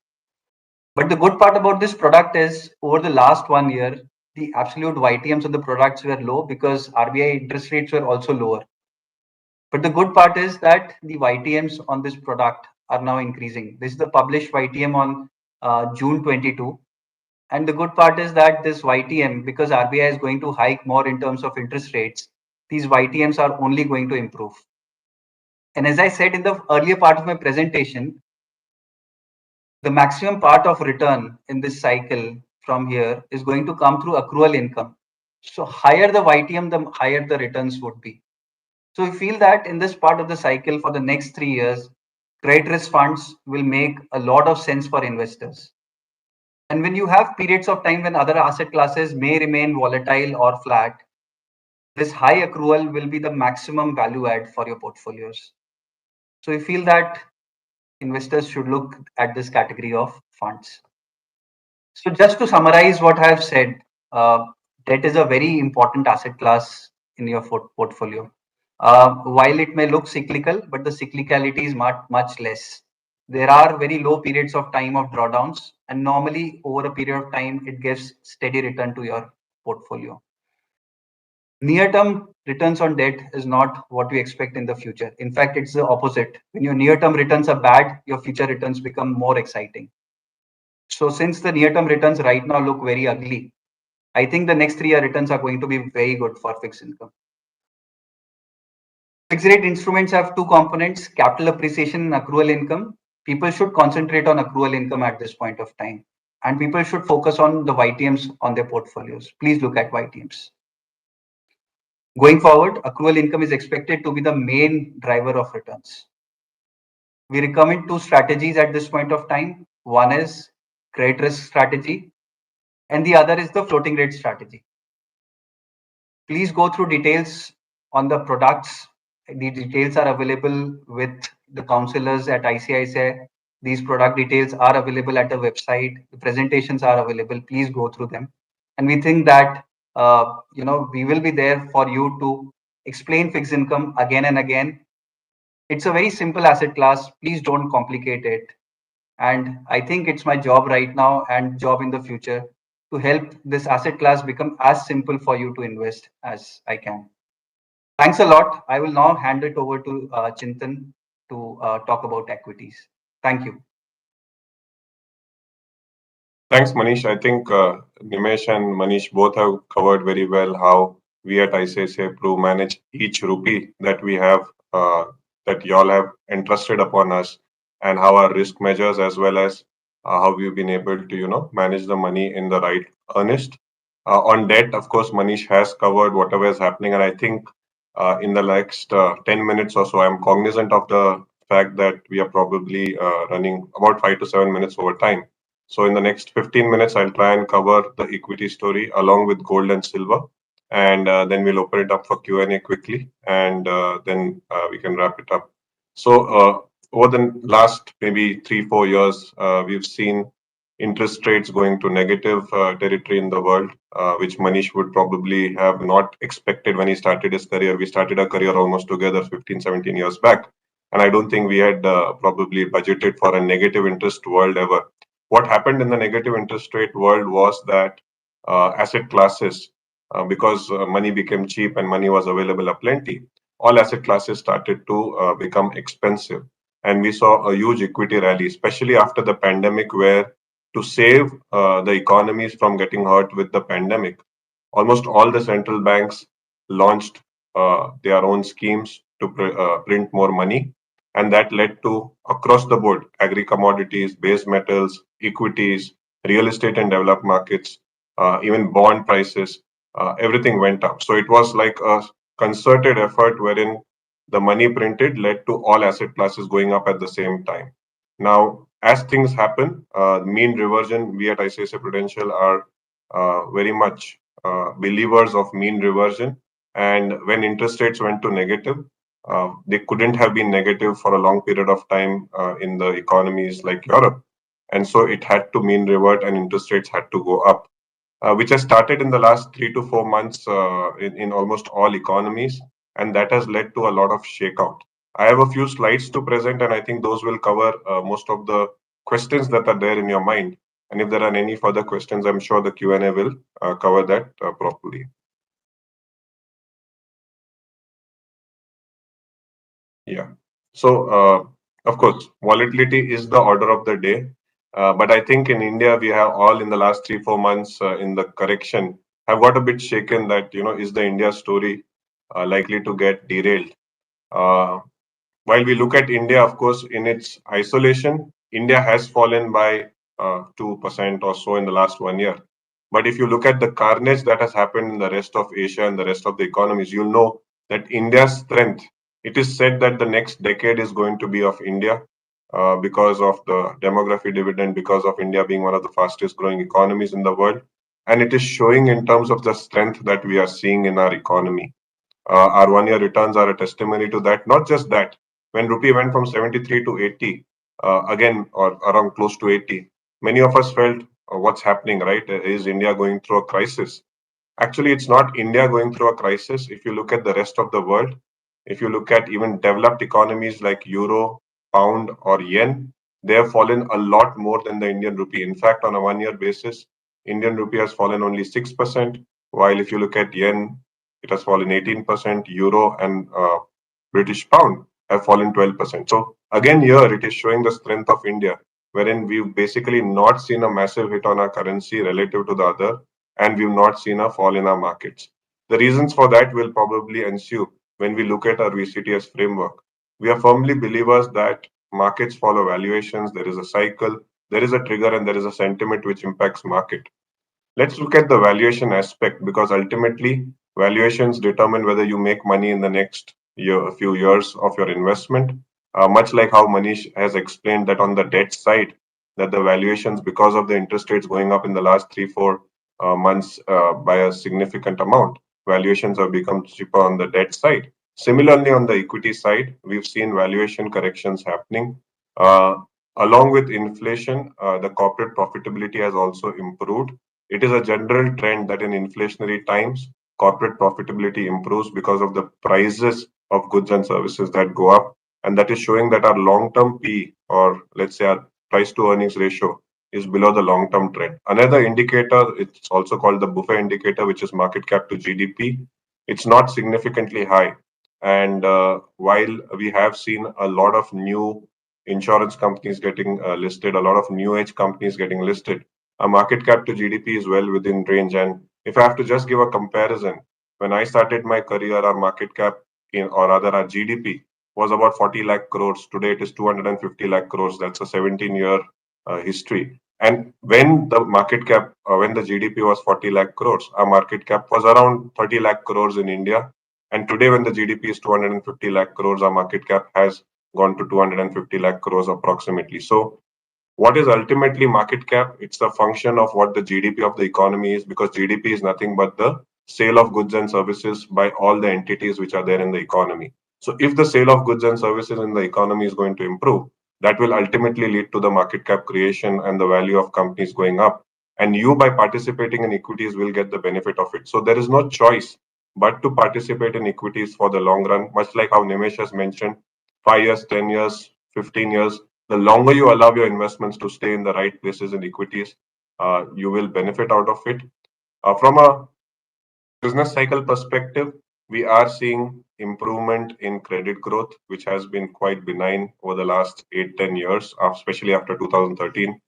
But the good part about this product is over the last 1 year, the absolute YTMs of the products were low because RBI interest rates were also lower. But the good part is that the YTMs on this product are now increasing. This is the published YTM on June 22. And the good part is that this YTM, because RBI is going to hike more in terms of interest rates, these YTMs are only going to improve. And as I said in the earlier part of my presentation, the maximum part of return in this cycle from here is going to come through accrual income. So higher the YTM, the higher the returns would be. So we feel that in this part of the cycle for the next 3 years, credit risk funds will make a lot of sense for investors. And when you have periods of time when other asset classes may remain volatile or flat, this high accrual will be the maximum value add for your portfolios. So we feel that investors should look at this category of funds. So just to summarize what I have said, debt is a very important asset class in your portfolio. While it may look cyclical, but the cyclicality is much less. There are very low periods of time of drawdowns, and normally over a period of time, it gives steady return to your portfolio. Near-term returns on debt is not what we expect in the future. In fact, it's the opposite. When your near-term returns are bad, your future returns become more exciting. So since the near-term returns right now look very ugly, I think the next 3 year returns are going to be very good for fixed income. Fixed rate instruments have two components, capital appreciation and accrual income. People should concentrate on accrual income at this point of time. And people should focus on the YTMs on their portfolios. Please look at YTMs. Going forward, accrual income is expected to be the main driver of returns. We recommend two strategies at this point of time. One is credit risk strategy, and the other is the floating rate strategy. Please go through details on the products. The details are available with the counselors at ICICI. These product details are available at the website. The presentations are available. Please go through them. And we think that we will be there for you to explain fixed income again and again. It's a very simple asset class. Please don't complicate it. And I think it's my job right now and job in the future to help this asset class become as simple for you to invest as I can. Thanks a lot. I will now hand it over to Chintan to talk about equities. Thank you. Thanks, Manish. I think Nimesh and Manish both have covered very well how we at ICICI Pru manage each rupee that we have, that y'all have entrusted upon us, and how our risk measures, as well as how we've been able to, manage the money in the right earnest. On debt, of course, Manish has covered whatever is happening, and I think in the next 10 minutes or so, I'm cognizant of the fact that we are probably running about 5 to 7 minutes over time. So in the next 15 minutes, I'll try and cover the equity story along with gold and silver, and then we'll open it up for Q&A quickly, and then we can wrap it up. So over the last maybe 3 4 years, we've seen interest rates going to negative territory in the world, which Manish would probably have not expected when he started his career. We started our career almost together 15 17 years back, and I don't think we had probably budgeted for a negative interest world ever. What happened in the negative interest rate world was that asset classes, because money became cheap and money was available aplenty, all asset classes started to become expensive. And we saw a huge equity rally, especially after the pandemic, where to save the economies from getting hurt with the pandemic, almost all the central banks launched their own schemes to print more money. And that led to across the board agri commodities, base metals, equities, real estate and developed markets, even bond prices, everything went up. So it was like a concerted effort wherein the money printed led to all asset classes going up at the same time. Now, as things happen, mean reversion, we at ICICI Prudential are very much believers of mean reversion. And when interest rates went to negative, they couldn't have been negative for a long period of time in the economies like Europe. And so it had to mean revert and interest rates had to go up, which has started in the last 3 to 4 months in almost all economies. And that has led to a lot of shakeout. I have a few slides to present, and I think those will cover most of the questions that are there in your mind. And if there are any further questions, I'm sure the Q&A will cover that properly. Yeah. So, of course, volatility is the order of the day. But I think in India, we have all in the last 3 4 months in the correction have got a bit shaken that, is the India story likely to get derailed? Uh, while we look at India, of course, in its isolation, India has fallen by 2% or so in the last 1 year. But if you look at the carnage that has happened in the rest of Asia and the rest of the economies, you'll know that India's strength, it is said that the next decade is going to be of India because of the demography dividend, because of India being one of the fastest growing economies in the world. And it is showing in terms of the strength that we are seeing in our economy. Our 1 year returns are a testimony to that. Not just that, when rupee went from 73 to 80, again, or around close to 80, many of us felt, what's happening, right? Is India going through a crisis? Actually, it's not India going through a crisis. If you look at the rest of the world, if you look at even developed economies like euro, pound, or yen, they have fallen a lot more than the Indian rupee. In fact, on a 1 year basis, Indian rupee has fallen only 6%, while if you look at yen, it has fallen 18%, euro and British pound have fallen 12%. So again, here it is showing the strength of India, wherein we've basically not seen a massive hit on our currency relative to the other, and we've not seen a fall in our markets. The reasons for that will probably ensue when we look at our VCTS framework. We are firmly believers that markets follow valuations. There is a cycle, there is a trigger, and there is a sentiment which impacts market. Let's look at the valuation aspect, because ultimately valuations determine whether you make money in the next year, few years of your investment. Much like how Manish has explained that on the debt side, that the valuations, because of the interest rates going up in the last 3 4 months by a significant amount, valuations have become cheaper on the debt side. Similarly, on the equity side, we've seen valuation corrections happening. Uh, Along with inflation, the corporate profitability has also improved. It is a general trend that in inflationary times, corporate profitability improves because of the prices of goods and services that go up. And that is showing that our long term P, or let's say our price to earnings ratio, is below the long term trend. Another indicator, it's also called the buffet indicator, which is market cap to GDP. It's not significantly high. And while we have seen a lot of new insurance companies getting listed, a lot of new age companies getting listed, our market cap to GDP is well within range. And if I have to just give a comparison, when I started my career, our market cap or rather our GDP was about 40 lakh crores. Today it is 250 lakh crores. That's a 17-year history. And when the market cap, when the GDP was 40 lakh crores, our market cap was around 30 lakh crores in India. And today, when the GDP is 250 lakh crores, our market cap has gone to 250 lakh crores approximately. So, what is ultimately market cap? It's the function of what the GDP of the economy is, because GDP is nothing but the sale of goods and services by all the entities which are there in the economy. So, if the sale of goods and services in the economy is going to improve, that will ultimately lead to the market cap creation and the value of companies going up. And you, by participating in equities, will get the benefit of it. So, there is no choice but to participate in equities for the long run, much like how Nimesh has mentioned 5 years, 10 years, 15 years. The longer you allow your investments to stay in the right places in equities, you will benefit out of it. From a business cycle perspective, we are seeing improvement in credit growth, which has been quite benign over the last 8-10 years, especially after 2013.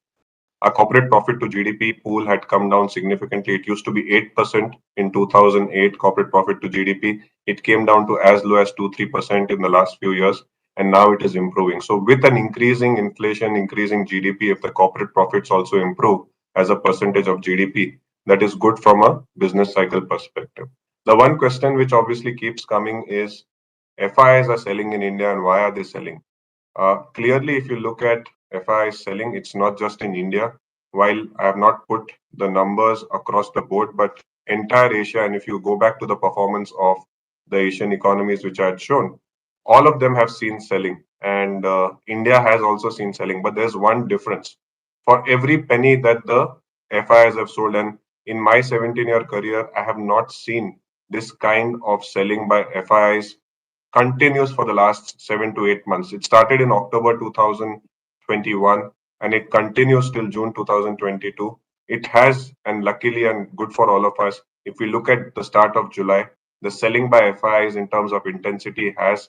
Our corporate profit to GDP pool had come down significantly. It used to be 8% in 2008, corporate profit to GDP. It came down to as low as 2-3% in the last few years, and now it is improving. So, with an increasing inflation, increasing GDP, if the corporate profits also improve as a percentage of GDP, that is good from a business cycle perspective. The one question which obviously keeps coming is FIs are selling in India, and why are they selling? Clearly, if you look at FI selling, it's not just in India. While I have not put the numbers across the board, but entire Asia, and if you go back to the performance of the Asian economies which I had shown, all of them have seen selling, and India has also seen selling. But there's one difference. For every penny that the FIs have sold, and in my 17-year career, I have not seen this kind of selling by FIs continues for the last 7 to 8 months. It started in October 2021 and it continues till June 2022. It has, and luckily and good for all of us, if we look at the start of July, the selling by FIs in terms of intensity has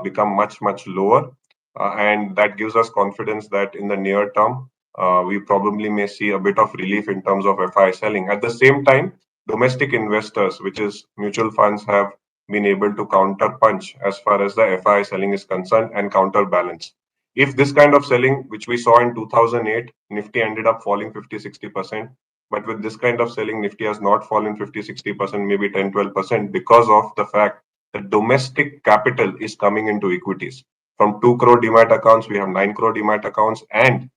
become much, much lower. And that gives us confidence that in the near term, we probably may see a bit of relief in terms of FI selling. At the same time, domestic investors, which is mutual funds, have been able to counter punch as far as the FI selling is concerned and counterbalance. If this kind of selling, which we saw in 2008, Nifty ended up falling 50-60%. But with this kind of selling, Nifty has not fallen 50-60%, maybe 10-12%, because of the fact that domestic capital is coming into equities. From 2 crore demat accounts, we have 9 crore demat accounts. And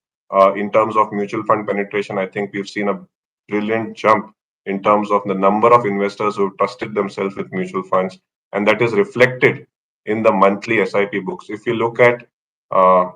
in terms of mutual fund penetration, I think we've seen a brilliant jump in terms of the number of investors who trusted themselves with mutual funds, and that is reflected in the monthly SIP books. If you look at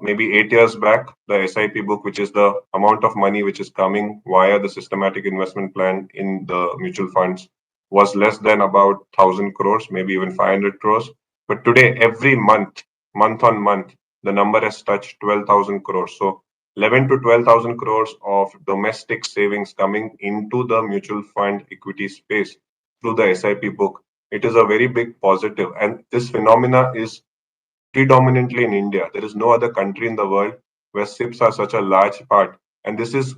maybe 8 years back, the SIP book, which is the amount of money which is coming via the systematic investment plan in the mutual funds, was less than about 1,000 crores, maybe even 500 crores. But today, every month, month on month, the number has touched 12,000 crores. So 11 to 12,000 crores of domestic savings coming into the mutual fund equity space through the SIP book. It is a very big positive, and this phenomena is predominantly in India. There is no other country in the world where SIPs are such a large part, and this is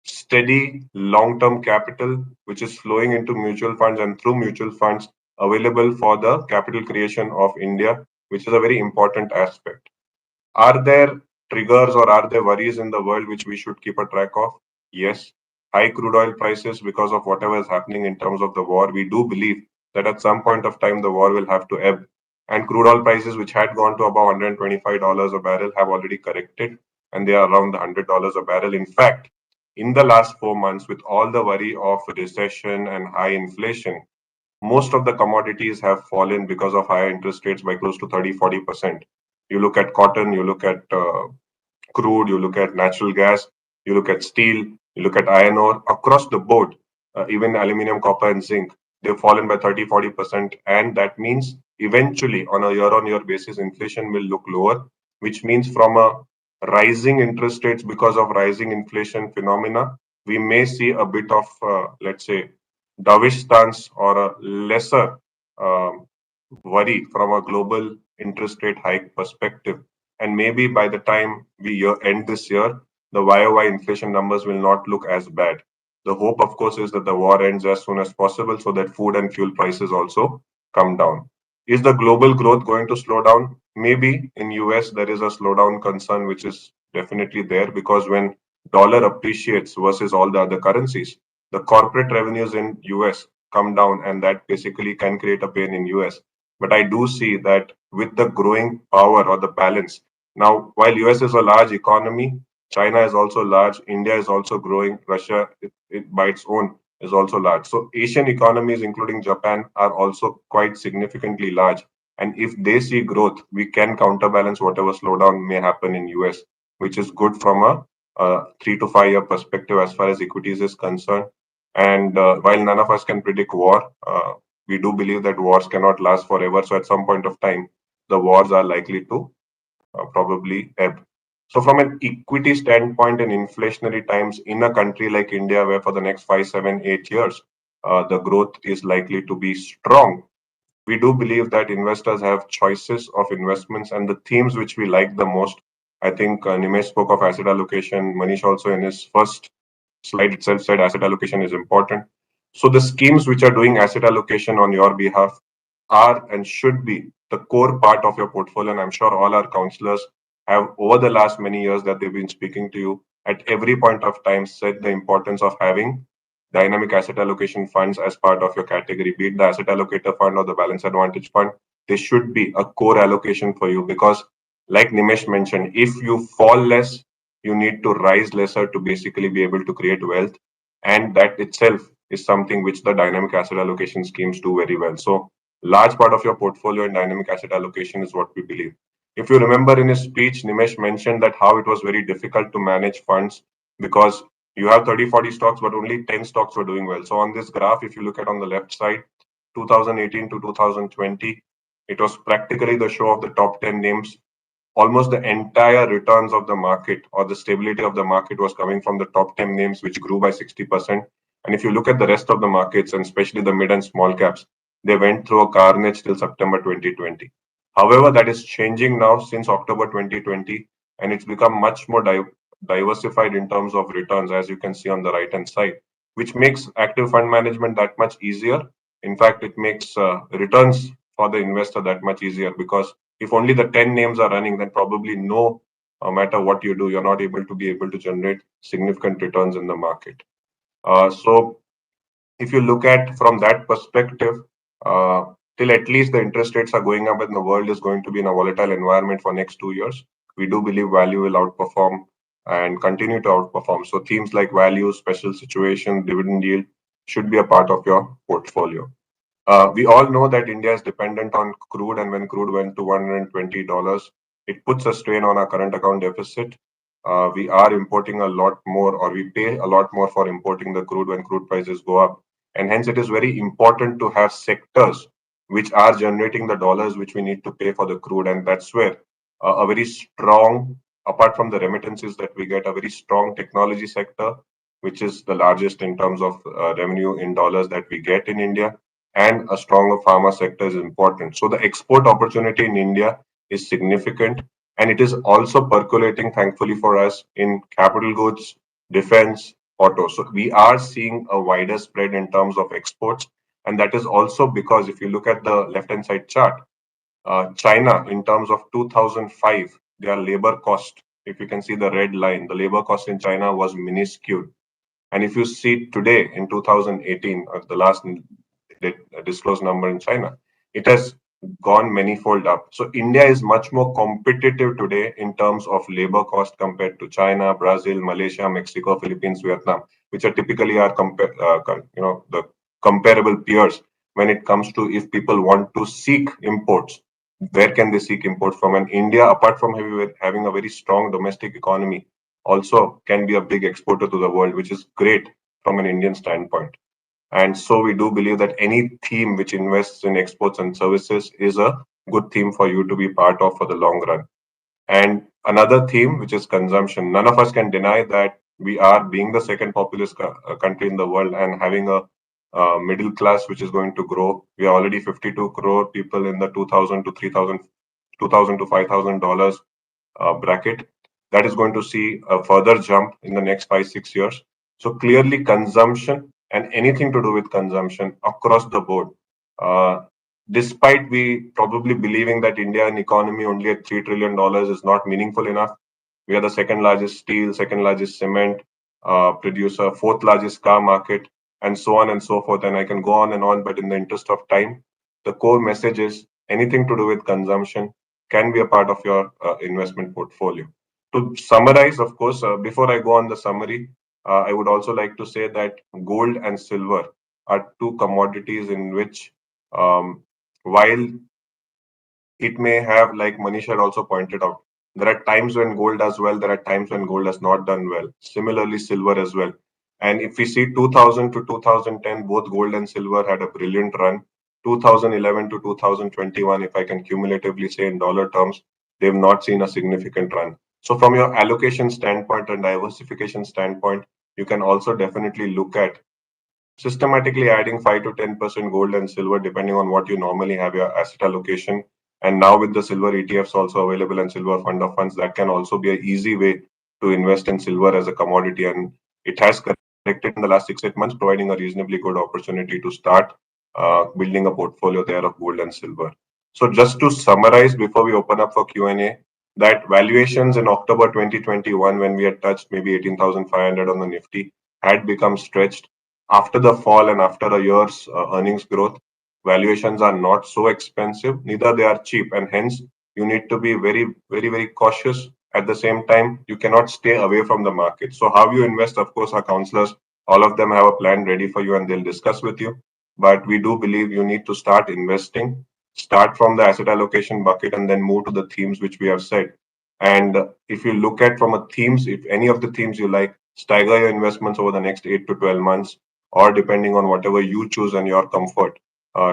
steady long-term capital which is flowing into mutual funds and through mutual funds available for the capital creation of India, which is a very important aspect. Are there triggers or are there worries in the world which we should keep a track of? Yes. High crude oil prices because of whatever is happening in terms of the war. We do believe that at some point of time the war will have to ebb. And crude oil prices, which had gone to about $125 a barrel, have already corrected and they are around the $100 a barrel. In fact, in the last 4 months, with all the worry of recession and high inflation, most of the commodities have fallen because of higher interest rates by close to 30-40%. You look at cotton, you look at crude, you look at natural gas, you look at steel, you look at iron ore, across the board, even aluminum, copper, and zinc, they've fallen by 30-40%. And that means eventually, on a year on year basis, inflation will look lower, which means from a rising interest rates because of rising inflation phenomena, we may see a bit of, let's say, dovish stance or a lesser worry from a global interest rate hike perspective. And maybe by the time we end this year, the YOY inflation numbers will not look as bad. The hope, of course, is that the war ends as soon as possible so that food and fuel prices also come down. Is the global growth going to slow down? Maybe in US there is a slowdown concern which is definitely there because when dollar appreciates versus all the other currencies, the corporate revenues in US come down and that basically can create a pain in US. But I do see that with the growing power or the balance, now while US is a large economy, China is also large, India is also growing, Russia by its own is also large. So Asian economies, including Japan, are also quite significantly large. And if they see growth, we can counterbalance whatever slowdown may happen in US, which is good from a 3 to 5 year perspective as far as equities is concerned. And while none of us can predict war, we do believe that wars cannot last forever. So at some point of time, the wars are likely to probably ebb. So from an equity standpoint in inflationary times in a country like India, where for the next 5, 7, 8 years, the growth is likely to be strong, we do believe that investors have choices of investments and the themes which we like the most. I think Nimesh spoke of asset allocation. Manish also in his first slide itself said asset allocation is important. So the schemes which are doing asset allocation on your behalf are and should be the core part of your portfolio. And I'm sure all our counselors have over the last many years that they've been speaking to you at every point of time said the importance of having dynamic asset allocation funds as part of your category, be it the asset allocator fund or the balance advantage fund. They should be a core allocation for you because, like Nimesh mentioned, if you fall less, you need to rise lesser to basically be able to create wealth. And that itself is something which the dynamic asset allocation schemes do very well. So, large part of your portfolio in dynamic asset allocation is what we believe. If you remember in his speech, Nimesh mentioned that how it was very difficult to manage funds because you have 30, 40 stocks, but only 10 stocks were doing well. So on this graph, if you look at on the left side, 2018 to 2020, it was practically the show of the top 10 names. Almost the entire returns of the market or the stability of the market was coming from the top 10 names, which grew by 60%. And if you look at the rest of the markets, and especially the mid and small caps, they went through a carnage till September 2020. However, that is changing now since October 2020, and it's become much more diversified in terms of returns, as you can see on the right hand side, which makes active fund management that much easier. In fact, it makes returns for the investor that much easier because if only the 10 names are running, then probably no matter what you do, you're not able to be able to generate significant returns in the market. So if you look at from that perspective, uh, till at least the interest rates are going up and the world is going to be in a volatile environment for next 2 years, we do believe value will outperform and continue to outperform. So themes like value, special situation, dividend yield should be a part of your portfolio. We all know that India is dependent on crude, and when crude went to $120, it puts a strain on our current account deficit. We are importing a lot more, or we pay a lot more for importing the crude when crude prices go up. And hence, it is very important to have sectors which are generating the dollars which we need to pay for the crude. And that's where a very strong, apart from the remittances that we get, a very strong technology sector, which is the largest in terms of revenue in dollars that we get in India, and a stronger pharma sector is important. So the export opportunity in India is significant, and it is also percolating, thankfully for us, in capital goods, defense, auto. So we are seeing a wider spread in terms of exports, and that is also because if you look at the left-hand side chart, China, in terms of 2005, their labor cost, if you can see the red line, the labor cost in China was minuscule. And if you see today in 2018, the last disclosed number in China, it has gone manifold up. So India is much more competitive today in terms of labor cost compared to China, Brazil, Malaysia, Mexico, Philippines, Vietnam, which are typically our the comparable peers when it comes to if people want to seek imports. Where can they seek imports from? And India, apart from having a very strong domestic economy, also can be a big exporter to the world, which is great from an Indian standpoint. And so we do believe that any theme which invests in exports and services is a good theme for you to be part of for the long run. And another theme, which is consumption. None of us can deny that we are being the second populous country in the world and having a middle class which is going to grow. We are already 52 crore people in the 2,000 to $5,000 bracket. that is going to see a further jump in the next 5 6 years. So clearly, consumption and anything to do with consumption across the board. Uh, Despite we probably believing that Indian economy only at $3 trillion is not meaningful enough, we are the second largest steel, second largest cement producer, fourth largest car market, and so on and so forth. And I can go on and on, but in the interest of time, the core message is anything to do with consumption can be a part of your investment portfolio. To summarize, of course, before I go on the summary, I would also like to say that gold and silver are two commodities in which, while it may have, like Manish had also pointed out, there are times when gold does well, there are times when gold has not done well. Similarly, silver as well. And if we see 2000 to 2010, both gold and silver had a brilliant run. 2011 to 2021, if I can cumulatively say in dollar terms, they've not seen a significant run. So, from your allocation standpoint and diversification standpoint, you can also definitely look at systematically adding 5 to 10% gold and silver, depending on what you normally have your asset allocation. And now with the silver ETFs also available and silver fund of funds, that can also be an easy way to invest in silver as a commodity. And it has corrected in the last 6 8 months, providing a reasonably good opportunity to start building a portfolio there of gold and silver. So just to summarize before we open up for Q&A, that valuations in October 2021, when we had touched maybe 18,500 on the Nifty, had become stretched after the fall and after a year's earnings growth. Valuations are not so expensive, neither they are cheap, and hence you need to be very cautious. At the same time, you cannot stay away from the market. So how you invest, of course, our counselors, all of them have a plan ready for you and they'll discuss with you. But we do believe you need to start investing, start from the asset allocation bucket and then move to the themes which we have said. And if you look at from a themes, if any of the themes you like, stagger your investments over the next 8 to 12 months, or depending on whatever you choose and your comfort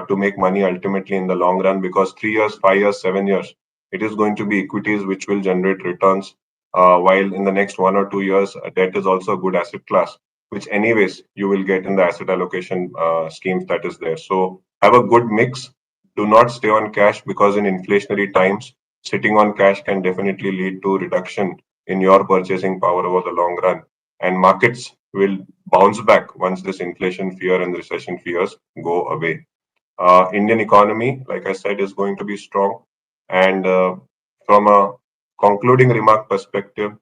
to make money ultimately in the long run, because 3 years, 5 years, 7 years, it is going to be equities which will generate returns. While in the next 1 or 2 years, debt is also a good asset class, which anyways you will get in the asset allocation schemes that is there. So have a good mix. Do not stay on cash, because in inflationary times, sitting on cash can definitely lead to reduction in your purchasing power over the long run. And markets will bounce back once this inflation fear and recession fears go away. Indian economy, like I said, is going to be strong. And from a concluding remark perspective,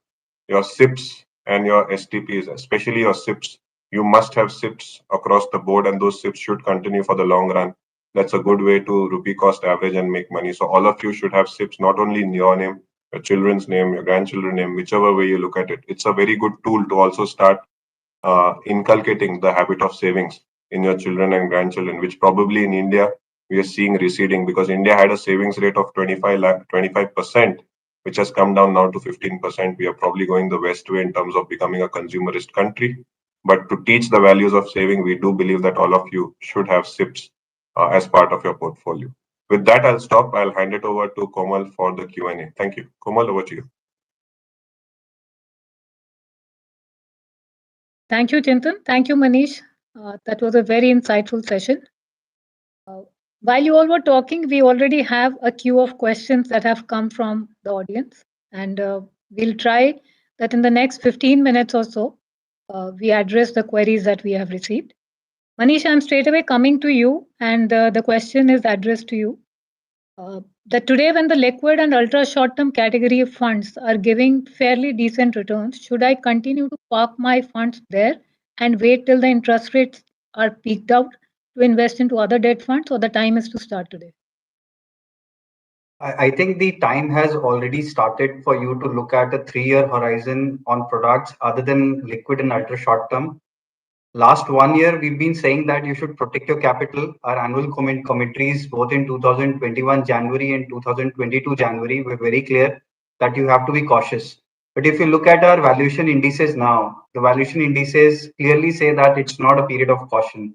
your SIPs and your STPs, especially your SIPs, you must have SIPs across the board, and those SIPs should continue for the long run. That's a good way to rupee cost average and make money. So all of you should have SIPs, not only in your name, your children's name, your grandchildren's name, whichever way you look at it. It's a very good tool to also start inculcating the habit of savings in your children and grandchildren, which probably in India we are seeing receding, because India had a savings rate of 25%, which has come down now to 15%. We are probably going the West way in terms of becoming a consumerist country. But to teach the values of saving, we do believe that all of you should have SIPs as part of your portfolio. With that, I'll stop. I'll hand it over to Komal for the Q&A. Thank you. Komal, over to you. Thank you, Chintan. Thank you, Manish. That was a very insightful session. Uh, while you all were talking, we already have a queue of questions that have come from the audience, and we'll try that in the next 15 minutes or so, we address the queries that we have received. Manish, I'm straight away coming to you, and the question is addressed to you. That today, when the liquid and ultra short term category of funds are giving fairly decent returns, should I continue to park my funds there and wait till the interest rates are peaked out to invest into other debt funds, or the time is to start today? I think the time has already started for you to look at a 3 year horizon on products other than liquid and ultra short term. Last 1 year, we've been saying that you should protect your capital. Our annual commentaries, both in 2021 January and 2022 January, were very clear that you have to be cautious. But if you look at our valuation indices now, the valuation indices clearly say that it's not a period of caution.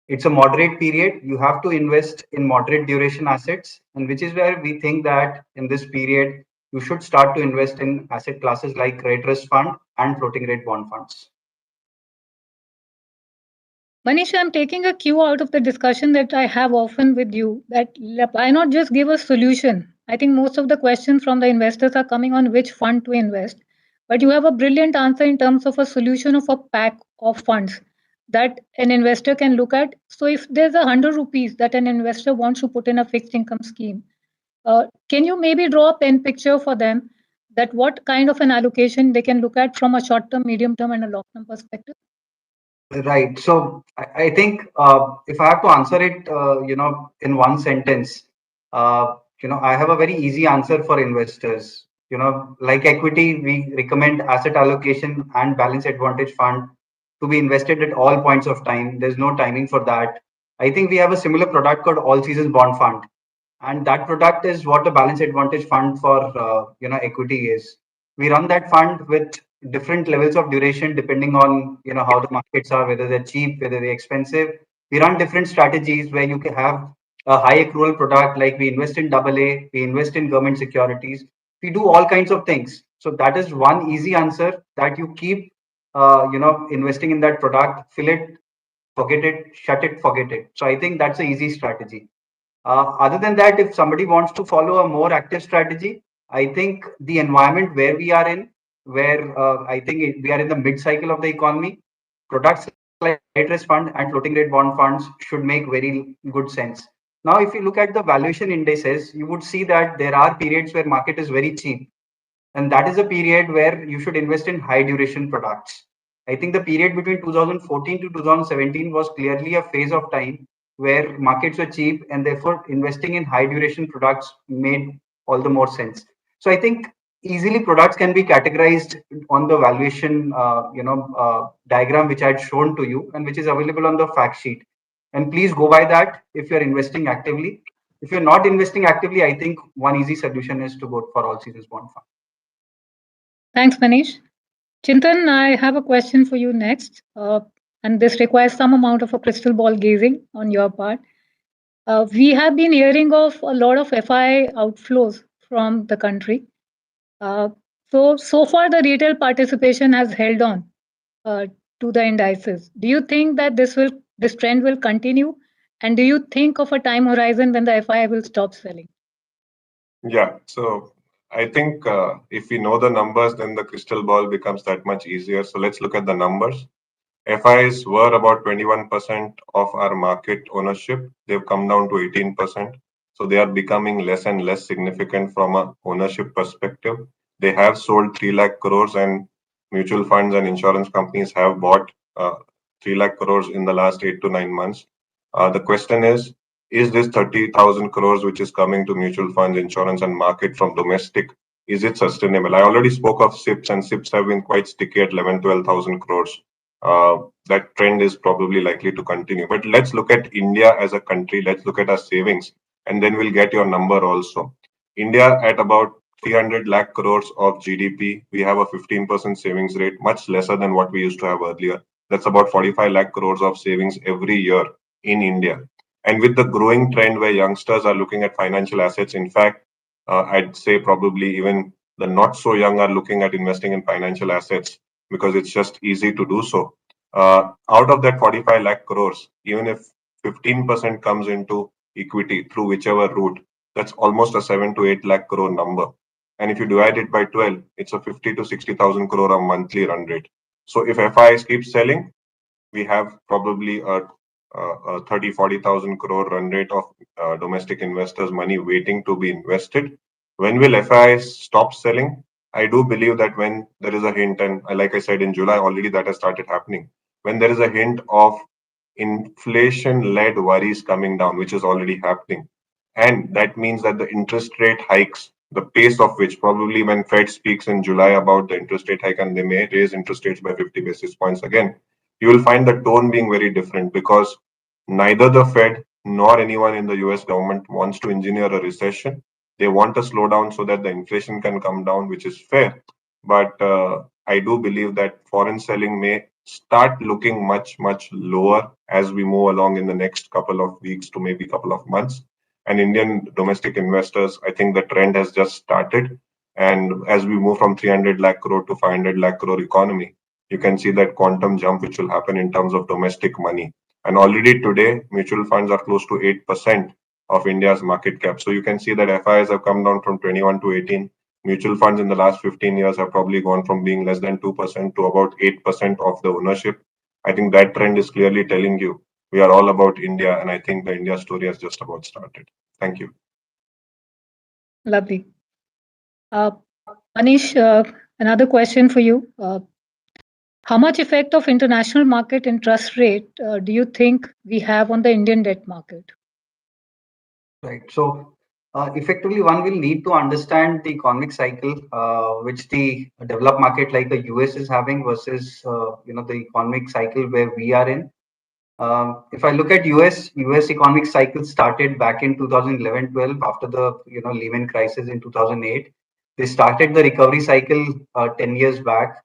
It's a moderate period. You have to invest in moderate duration assets, and which is where we think that in this period, you should start to invest in asset classes like credit risk fund and floating rate bond funds. Manish, I'm taking a cue out of the discussion that I have often with you, that why not just give a solution I think most of the questions from the investors are coming on which fund to invest. But you have a brilliant answer in terms of a solution of a pack of funds that an investor can look at. So if there's 100 rupees that an investor wants to put in a fixed income scheme, can you maybe draw a pen picture for them that what kind of an allocation they can look at from a short term, medium term, and a long term perspective? Right. So I think if I have to answer it, in one sentence, I have a very easy answer for investors. Like equity, we recommend asset allocation and balance advantage fund to be invested at all points of time. There's no timing for that. I think we have a similar product called All Seasons Bond Fund, and that product is what a balance advantage fund for equity is. We run that fund with different levels of duration depending on how the markets are, whether they're cheap, whether they're expensive. We run different strategies where you can have a high accrual product, like we invest in AA, we invest in government securities, we do all kinds of things. So that is one easy answer, that you keep investing in that product, fill it, forget it, shut it, forget it. So I think that's an easy strategy. Other than that, if somebody wants to follow a more active strategy, I think the environment where we are in, where I think we are in the mid cycle of the economy, products like credit risk fund and floating rate bond funds should make very good sense. Now, if you look at the valuation indices, you would see that there are periods where market is very cheap, and that is a period where you should invest in high duration products. I think the period between 2014 to 2017 was clearly a phase of time where markets were cheap, and therefore investing in high duration products made all the more sense. So I think easily products can be categorized on the valuation diagram which I had shown to you, and which is available on the fact sheet. And please go by that if you're investing actively. If you're not investing actively, I think one easy solution is to go for all seasons bond fund. Thanks, Manish. Chintan, I have a question for you next. And this requires some amount of a crystal ball gazing on your part. We have been hearing of a lot of FI outflows from the country. Uh, so far, the retail participation has held on uh, to the indices. Do you think that this trend will continue? And do you think of a time horizon when the FI will stop selling? Yeah. So I think if we know the numbers, then the crystal ball becomes that much easier. So let's look at the numbers. FIs were about 21% of our market ownership. They've come down to 18%. So they are becoming less and less significant from a ownership perspective. They have sold 3 lakh crores, and mutual funds and insurance companies have bought 3 lakh crores in the last 8 to 9 months. The question is this 30,000 crores which is coming to mutual funds, insurance, and market from domestic, is it sustainable? I already spoke of SIPs, and SIPs have been quite sticky at 11,000 to 12,000 crores. That trend is probably likely to continue. But let's look at India as a country. Let's look at our savings, and then we'll get your number also. India at about 300 lakh crores of GDP. We have a 15% savings rate, much lesser than what we used to have earlier. That's about 45 lakh crores of savings every year in India. And with the growing trend where youngsters are looking at financial assets, in fact, I'd say probably even the not so young are looking at investing in financial assets because it's just easy to do so. Out of that 45 lakh crores, even if 15% comes into equity through whichever route, that's almost a 7 to 8 lakh crore number. And if you divide it by 12, it's a 50 to 60,000 crore a monthly run rate. So if FIs keep selling, we have probably a 30, 40,000 crore run rate of domestic investors' money waiting to be invested. When will FIs stop selling? I do believe that when there is a hint, and like I said, in July already that has started happening, when there is a hint of inflation-led worries coming down, which is already happening. And that means that the interest rate hikes, the pace of which probably when Fed speaks in July about the interest rate hike, and they may raise interest rates by 50 basis points again, you will find the tone being very different, because neither the Fed nor anyone in the US government wants to engineer a recession. They want a slowdown so that the inflation can come down, which is fair. But I do believe that foreign selling may start looking much, much lower as we move along in the next couple of weeks to maybe couple of months. And Indian domestic investors, I think the trend has just started. And as we move from 300 lakh crore to 500 lakh crore economy, you can see that quantum jump which will happen in terms of domestic money. And already today, mutual funds are close to 8% of India's market cap. So you can see that FIs have come down from 21 to 18. Mutual funds in the last 15 years have probably gone from being less than 2% to about 8% of the ownership. I think that trend is clearly telling you we are all about India, and I think the India story has just about started. Thank you. Lovely. Uh, Manish, another question for you. How much effect of international market interest rate do you think we have on the Indian debt market? Right. So, effectively, one will need to understand the economic cycle, which the developed market like the US is having versus, the economic cycle where we are in. If I look at US economic cycle started back in 2011-12 after the Lehman crisis in 2008. They started the recovery cycle 10 years back,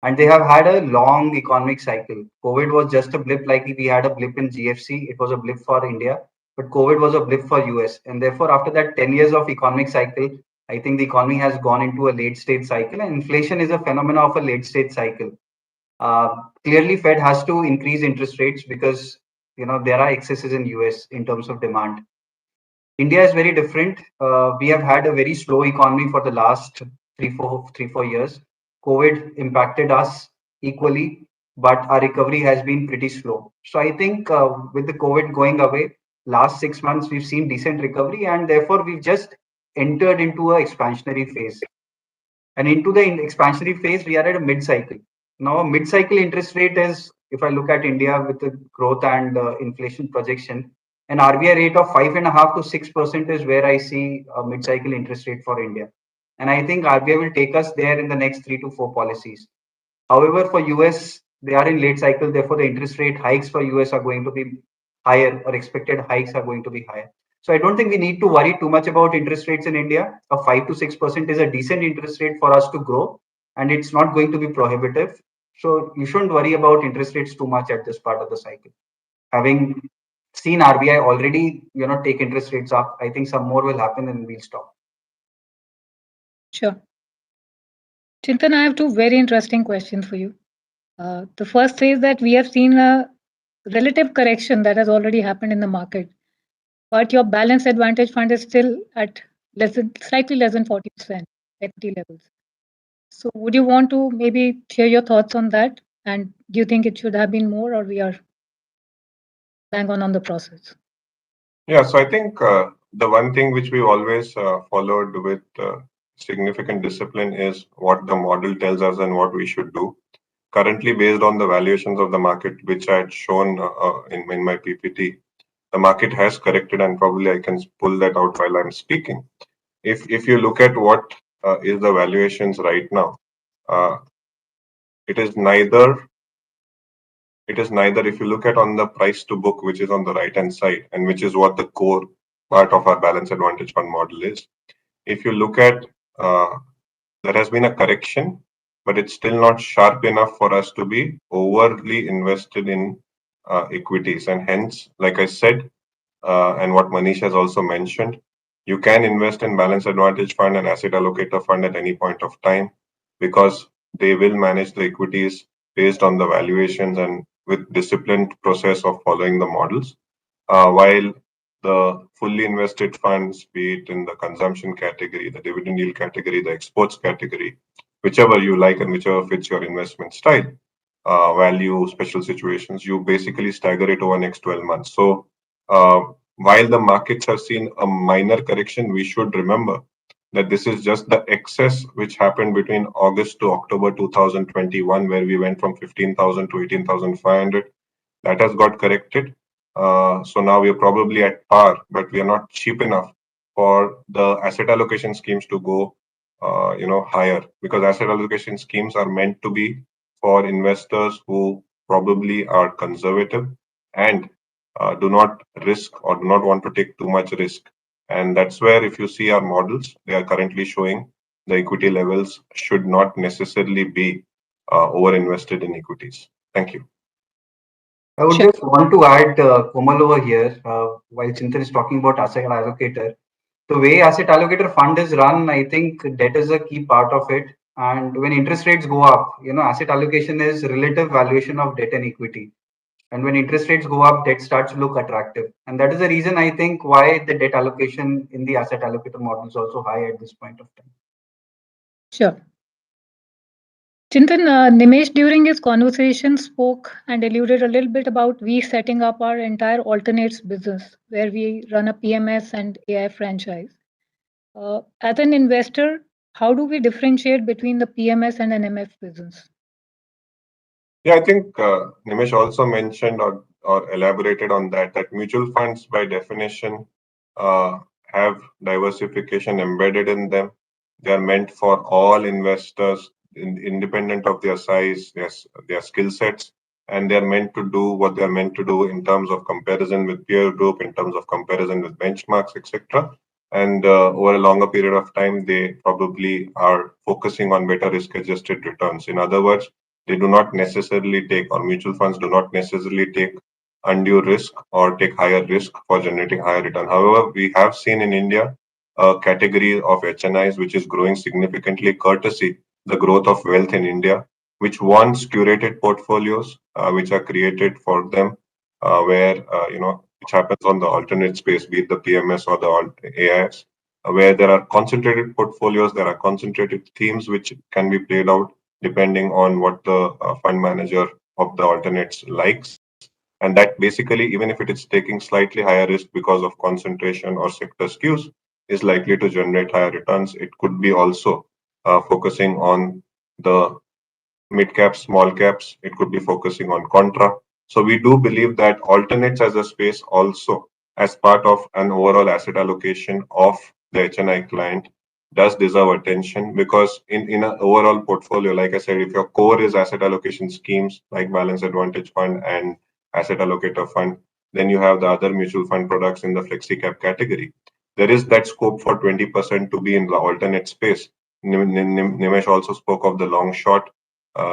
and they have had a long economic cycle. COVID was just a blip, like we had a blip in GFC. It was a blip for India, but COVID was a blip for US, and therefore after that 10 years of economic cycle, I think the economy has gone into a late stage cycle, and inflation is a phenomena of a late stage cycle. Clearly, Fed has to increase interest rates because there are excesses in US in terms of demand. India is very different. We have had a very slow economy for the last 3, 4 years. COVID impacted us equally, but our recovery has been pretty slow. So I think with the COVID going away, last 6 months we've seen decent recovery, and therefore we've just entered into a expansionary phase. And into the expansionary phase, we are at a mid-cycle. Now, a mid-cycle interest rate is, if I look at India with the growth and inflation projection, an RBI rate of 5.5 to 6% is where I see a mid-cycle interest rate for India. And I think RBI will take us there in the next 3 to 4 policies. However, for US, they are in late cycle. Therefore, the interest rate hikes for US are going to be higher, or expected hikes are going to be higher. So I don't think we need to worry too much about interest rates in India. A 5 to 6% is a decent interest rate for us to grow, and it's not going to be prohibitive. So you shouldn't worry about interest rates too much at this part of the cycle. Having seen RBI already, take interest rates up, I think some more will happen and we'll stop. Sure. Chintan, I have two very interesting questions for you. The first is that we have seen a relative correction that has already happened in the market, but your balanced advantage fund is still at slightly less than 40% equity levels. So would you want to maybe share your thoughts on that? And do you think it should have been more, or we are bang on the process? Yeah, so I think the one thing which we've always followed with significant discipline is what the model tells us and what we should do. Currently, based on the valuations of the market, which I had shown in my PPT, the market has corrected, and probably I can pull that out while I'm speaking. If you look at what is the valuations right now, uh, it is neither. It is neither. If you look at on the price to book, which is on the right hand side, and which is what the core part of our balance advantage fund model is. If you look at, there has been a correction, but it's still not sharp enough for us to be overly invested in equities. And hence, like I said, and what Manish has also mentioned, you can invest in balance advantage fund and asset allocator fund at any point of time, because they will manage the equities based on the valuations and with disciplined process of following the models. While the fully invested funds, be it in the consumption category, the dividend yield category, the exports category, whichever you like and whichever fits your investment style, value, special situations, you basically stagger it over next 12 months. So while the markets have seen a minor correction, we should remember that this is just the excess which happened between August to October 2021, where we went from 15,000 to 18,500. That has got corrected. So now we are probably at par, but we are not cheap enough for the asset allocation schemes to go, higher, because asset allocation schemes are meant to be for investors who probably are conservative and do not risk or do not want to take too much risk. And that's where, if you see our models, they are currently showing the equity levels should not necessarily be over invested in equities. Thank you. I would Sure. just want to add, Komal over here, while Chintan is talking about asset allocator. The way asset allocator fund is run, I think debt is a key part of it. And when interest rates go up, asset allocation is relative valuation of debt and equity. And when interest rates go up, debt starts to look attractive. And that is the reason I think why the debt allocation in the asset allocator model is also high at this point of time. Sure. Chintan, Nimesh during his conversation spoke and alluded a little bit about we setting up our entire alternates business where we run a PMS and AI franchise. As an investor, how do we differentiate between the PMS and an MF business? Yeah, I think Nimesh also mentioned or elaborated on that, that mutual funds by definition uh, have diversification embedded in them. They are meant for all investors, independent of their size, their skill sets, and they are meant to do what they are meant to do in terms of comparison with peer group, in terms of comparison with benchmarks, etc. And over a longer period of time, they probably are focusing on better risk-adjusted returns. In other words, they do not necessarily take, or mutual funds do not necessarily take undue risk or take higher risk for generating higher return. However, we have seen in India a category of HNIs which is growing significantly, courtesy the growth of wealth in India, which wants curated portfolios which are created for them, where which happens on the alternate space, be it the PMS or the AIS, where there are concentrated portfolios, there are concentrated themes which can be played out depending on what the fund manager of the alternates likes. And that basically, even if it is taking slightly higher risk because of concentration or sector skews, is likely to generate higher returns. It could be also focusing on the mid caps, small caps. It could be focusing on contra. So we do believe that alternates as a space also, as part of an overall asset allocation of the HNI client, does deserve attention, because in an overall portfolio, like I said, if your core is asset allocation schemes like balance advantage fund and asset allocator fund, then you have the other mutual fund products in the flexi cap category. There is that scope for 20% to be in the alternate space. Nimesh also spoke of the long short,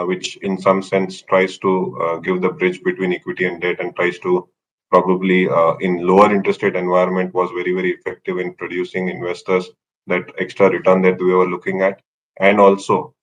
which in some sense tries to give the bridge between equity and debt, and tries to probably in lower interest rate environment was very, very effective in producing investors that extra return that we were looking at. And also,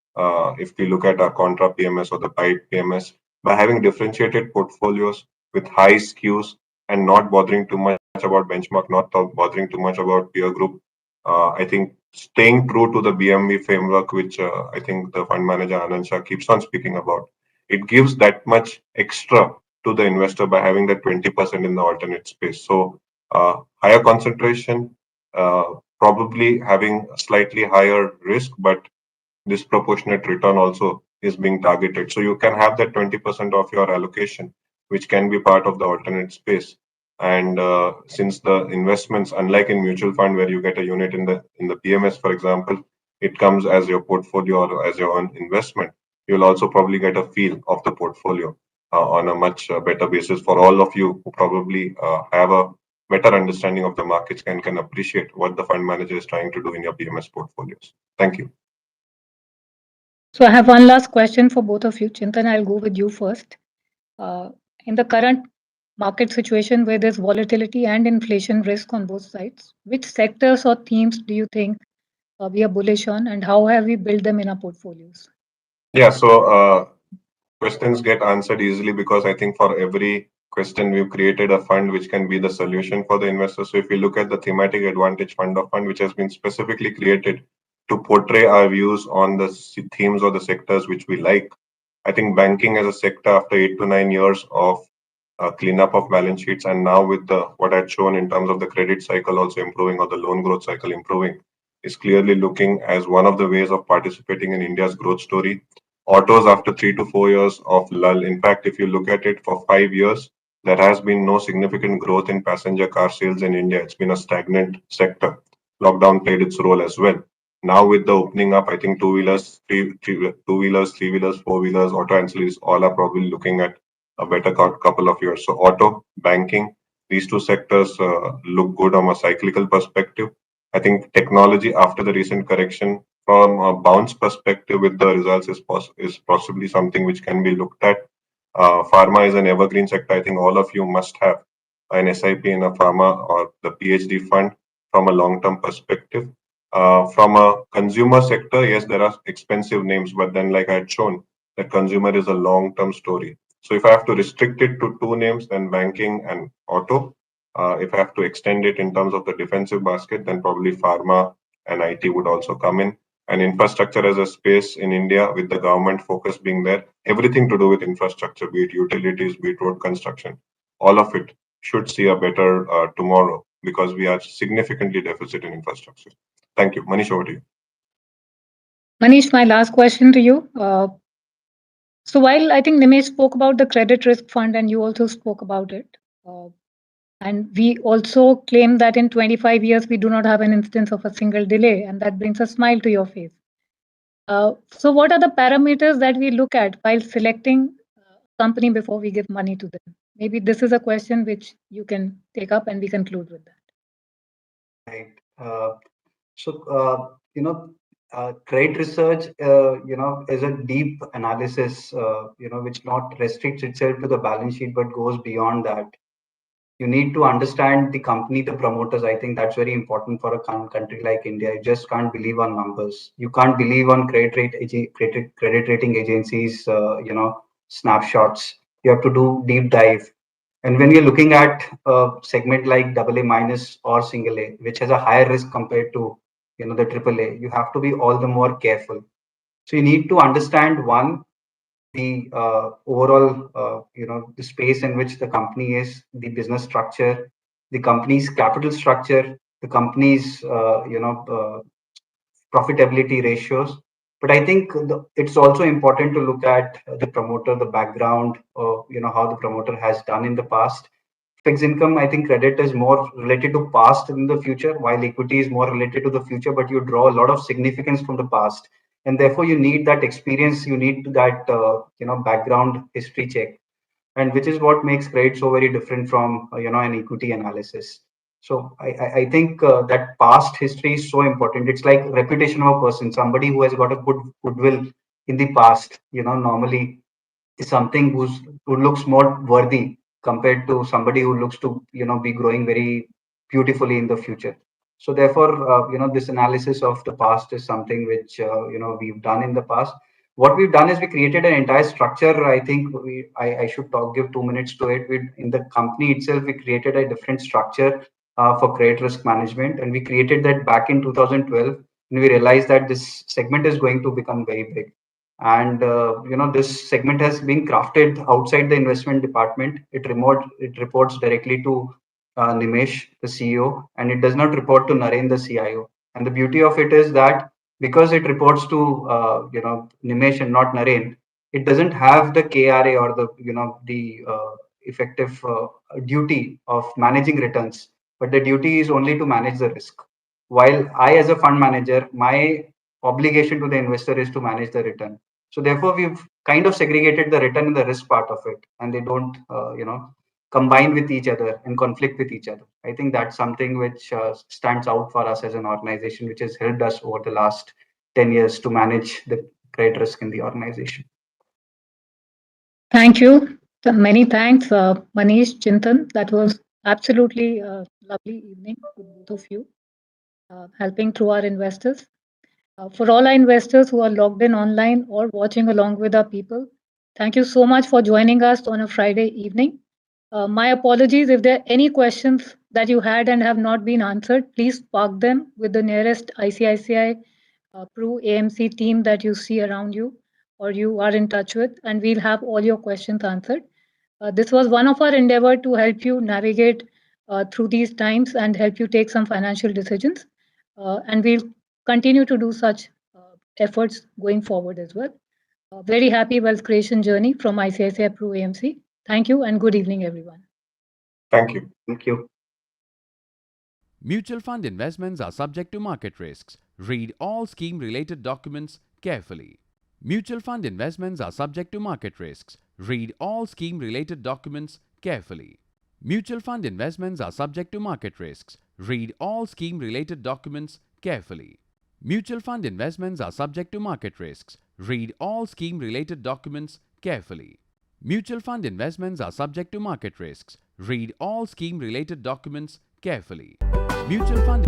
if we look at our contra PMS or the pipe PMS, by having differentiated portfolios with high skews and not bothering too much about benchmark, not bothering too much about peer group, I think staying true to the BMV framework, which I think the fund manager Anand Shah keeps on speaking about, it gives that much extra to the investor by having that 20% in the alternate space. So higher concentration, probably having a slightly higher risk, but disproportionate return also is being targeted. So you can have that 20% of your allocation, which can be part of the alternate space. And since the investments, unlike in mutual fund where you get a unit in the PMS, for example, it comes as your portfolio or as your own investment. You'll also probably get a feel of the portfolio on a much better basis. For all of you who probably have a better understanding of the markets and can appreciate what the fund manager is trying to do in your PMS portfolios. Thank you. So I have one last question for both of you. Chintan, I'll go with you first. Uh, in the current market situation where there's volatility and inflation risk on both sides, which sectors or themes do you think we are bullish on, and how have we built them in our portfolios? Yeah, so questions get answered easily because I think for every question we've created a fund which can be the solution for the investor. So if you look at the thematic advantage fund of fund, which has been specifically created to portray our views on the themes or the sectors which we like, I think banking as a sector after 8 to 9 years of cleanup of balance sheets, and now with the what I'd shown in terms of the credit cycle also improving or the loan growth cycle improving, is clearly looking as one of the ways of participating in India's growth story. Autos after 3 to 4 years of lull. In fact, if you look at it for 5 years, there has been no significant growth in passenger car sales in India. It's been a stagnant sector. Lockdown played its role as well. Now with the opening up, I think two-wheelers, two-wheelers, three-wheelers, four-wheelers, auto ancillaries, all are probably looking at a better couple of years. So auto, banking, these two sectors look good from a cyclical perspective. I think technology after the recent correction from a bounce perspective with the results is possibly something which can be looked at. Pharma is an evergreen sector. I think all of you must have an SIP in a pharma or the PhD fund from a long-term perspective. From a consumer sector, yes, there are expensive names, but then like I had shown, that consumer is a long-term story. So if I have to restrict it to two names, then banking and auto. If I have to extend it in terms of the defensive basket, then probably pharma and IT would also come in. And infrastructure as a space in India, with the government focus being there, everything to do with infrastructure, be it utilities, be it road construction, all of it should see a better tomorrow because we are significantly deficit in infrastructure. Thank you. Manish, over to you. Manish, my last question to you. So while I think Nimesh spoke about the credit risk fund and you also spoke about it, uh, and we also claim that in 25 years we do not have an instance of a single delay, and that brings a smile to your face. So what are the parameters that we look at while selecting a company before we give money to them? Maybe this is a question which you can take up and we conclude with that. Right. So, credit research, is a deep analysis, which not restricts itself to the balance sheet, but goes beyond that. You need to understand the company, the promoters. I think that's very important for a country like India. You just can't believe on numbers. You can't believe on credit rating agencies, snapshots. You have to do deep dive. And when you're looking at a segment like AA minus or single A, which has a higher risk compared to the AAA, you have to be all the more careful. So you need to understand one, the overall the space in which the company is, the business structure, the company's capital structure, the company's profitability ratios. But I think it's also important to look at the promoter, the background, how the promoter has done in the past. Fixed income, I think credit is more related to past than the future, while equity is more related to the future, but you draw a lot of significance from the past. And therefore, you need that experience, you need that, background history check, and which is what makes credit so very different from, an equity analysis. So I think that past history is so important. It's like reputation of a person. Somebody who has got a good goodwill in the past, normally is something who looks more worthy compared to somebody who looks to be growing very beautifully in the future. So therefore, this analysis of the past is something which we've done in the past. What we've done is we created an entire structure. I think I should give 2 minutes to it. In the company itself, we created a different structure for credit risk management, and we created that back in 2012, and we realized that this segment is going to become very big. And this segment has been crafted outside the investment department. It reports directly to Nimesh, the CEO, and it does not report to Naren, the CIO. And the beauty of it is that because it reports to Nimesh and not Naren, it doesn't have the KRA or the effective duty of managing returns, but the duty is only to manage the risk. While I, as a fund manager, my obligation to the investor is to manage the return. So therefore, we've kind of segregated the return and the risk part of it, and they don't, combine with each other and conflict with each other. I think that's something which stands out for us as an organization, which has helped us over the last 10 years to manage the credit risk in the organization. Thank you. Many thanks, Manish, Chintan. That was absolutely a lovely evening with both of you, helping through our investors. For all our investors who are logged in online or watching along with our people, thank you so much for joining us on a Friday evening. My apologies if there are any questions that you had and have not been answered. Please park them with the nearest ICICI Pru AMC team that you see around you or you are in touch with, and we'll have all your questions answered. This was one of our endeavor to help you navigate through these times and help you take some financial decisions. And we'll continue to do such efforts going forward as well. Very happy wealth creation journey from ICICI Pru AMC. Thank you and good evening, everyone. Thank you. Thank you. Mutual fund investments are subject to market risks. Read all scheme related documents carefully. Mutual fund investments are subject to market risks. Read all scheme related documents carefully. Mutual fund investments are subject to market risks. Read all scheme related documents carefully. Mutual fund investments are subject to market risks. Read all scheme related documents carefully. Mutual fund investments are subject to market risks. Read all scheme related documents carefully. Mutual fund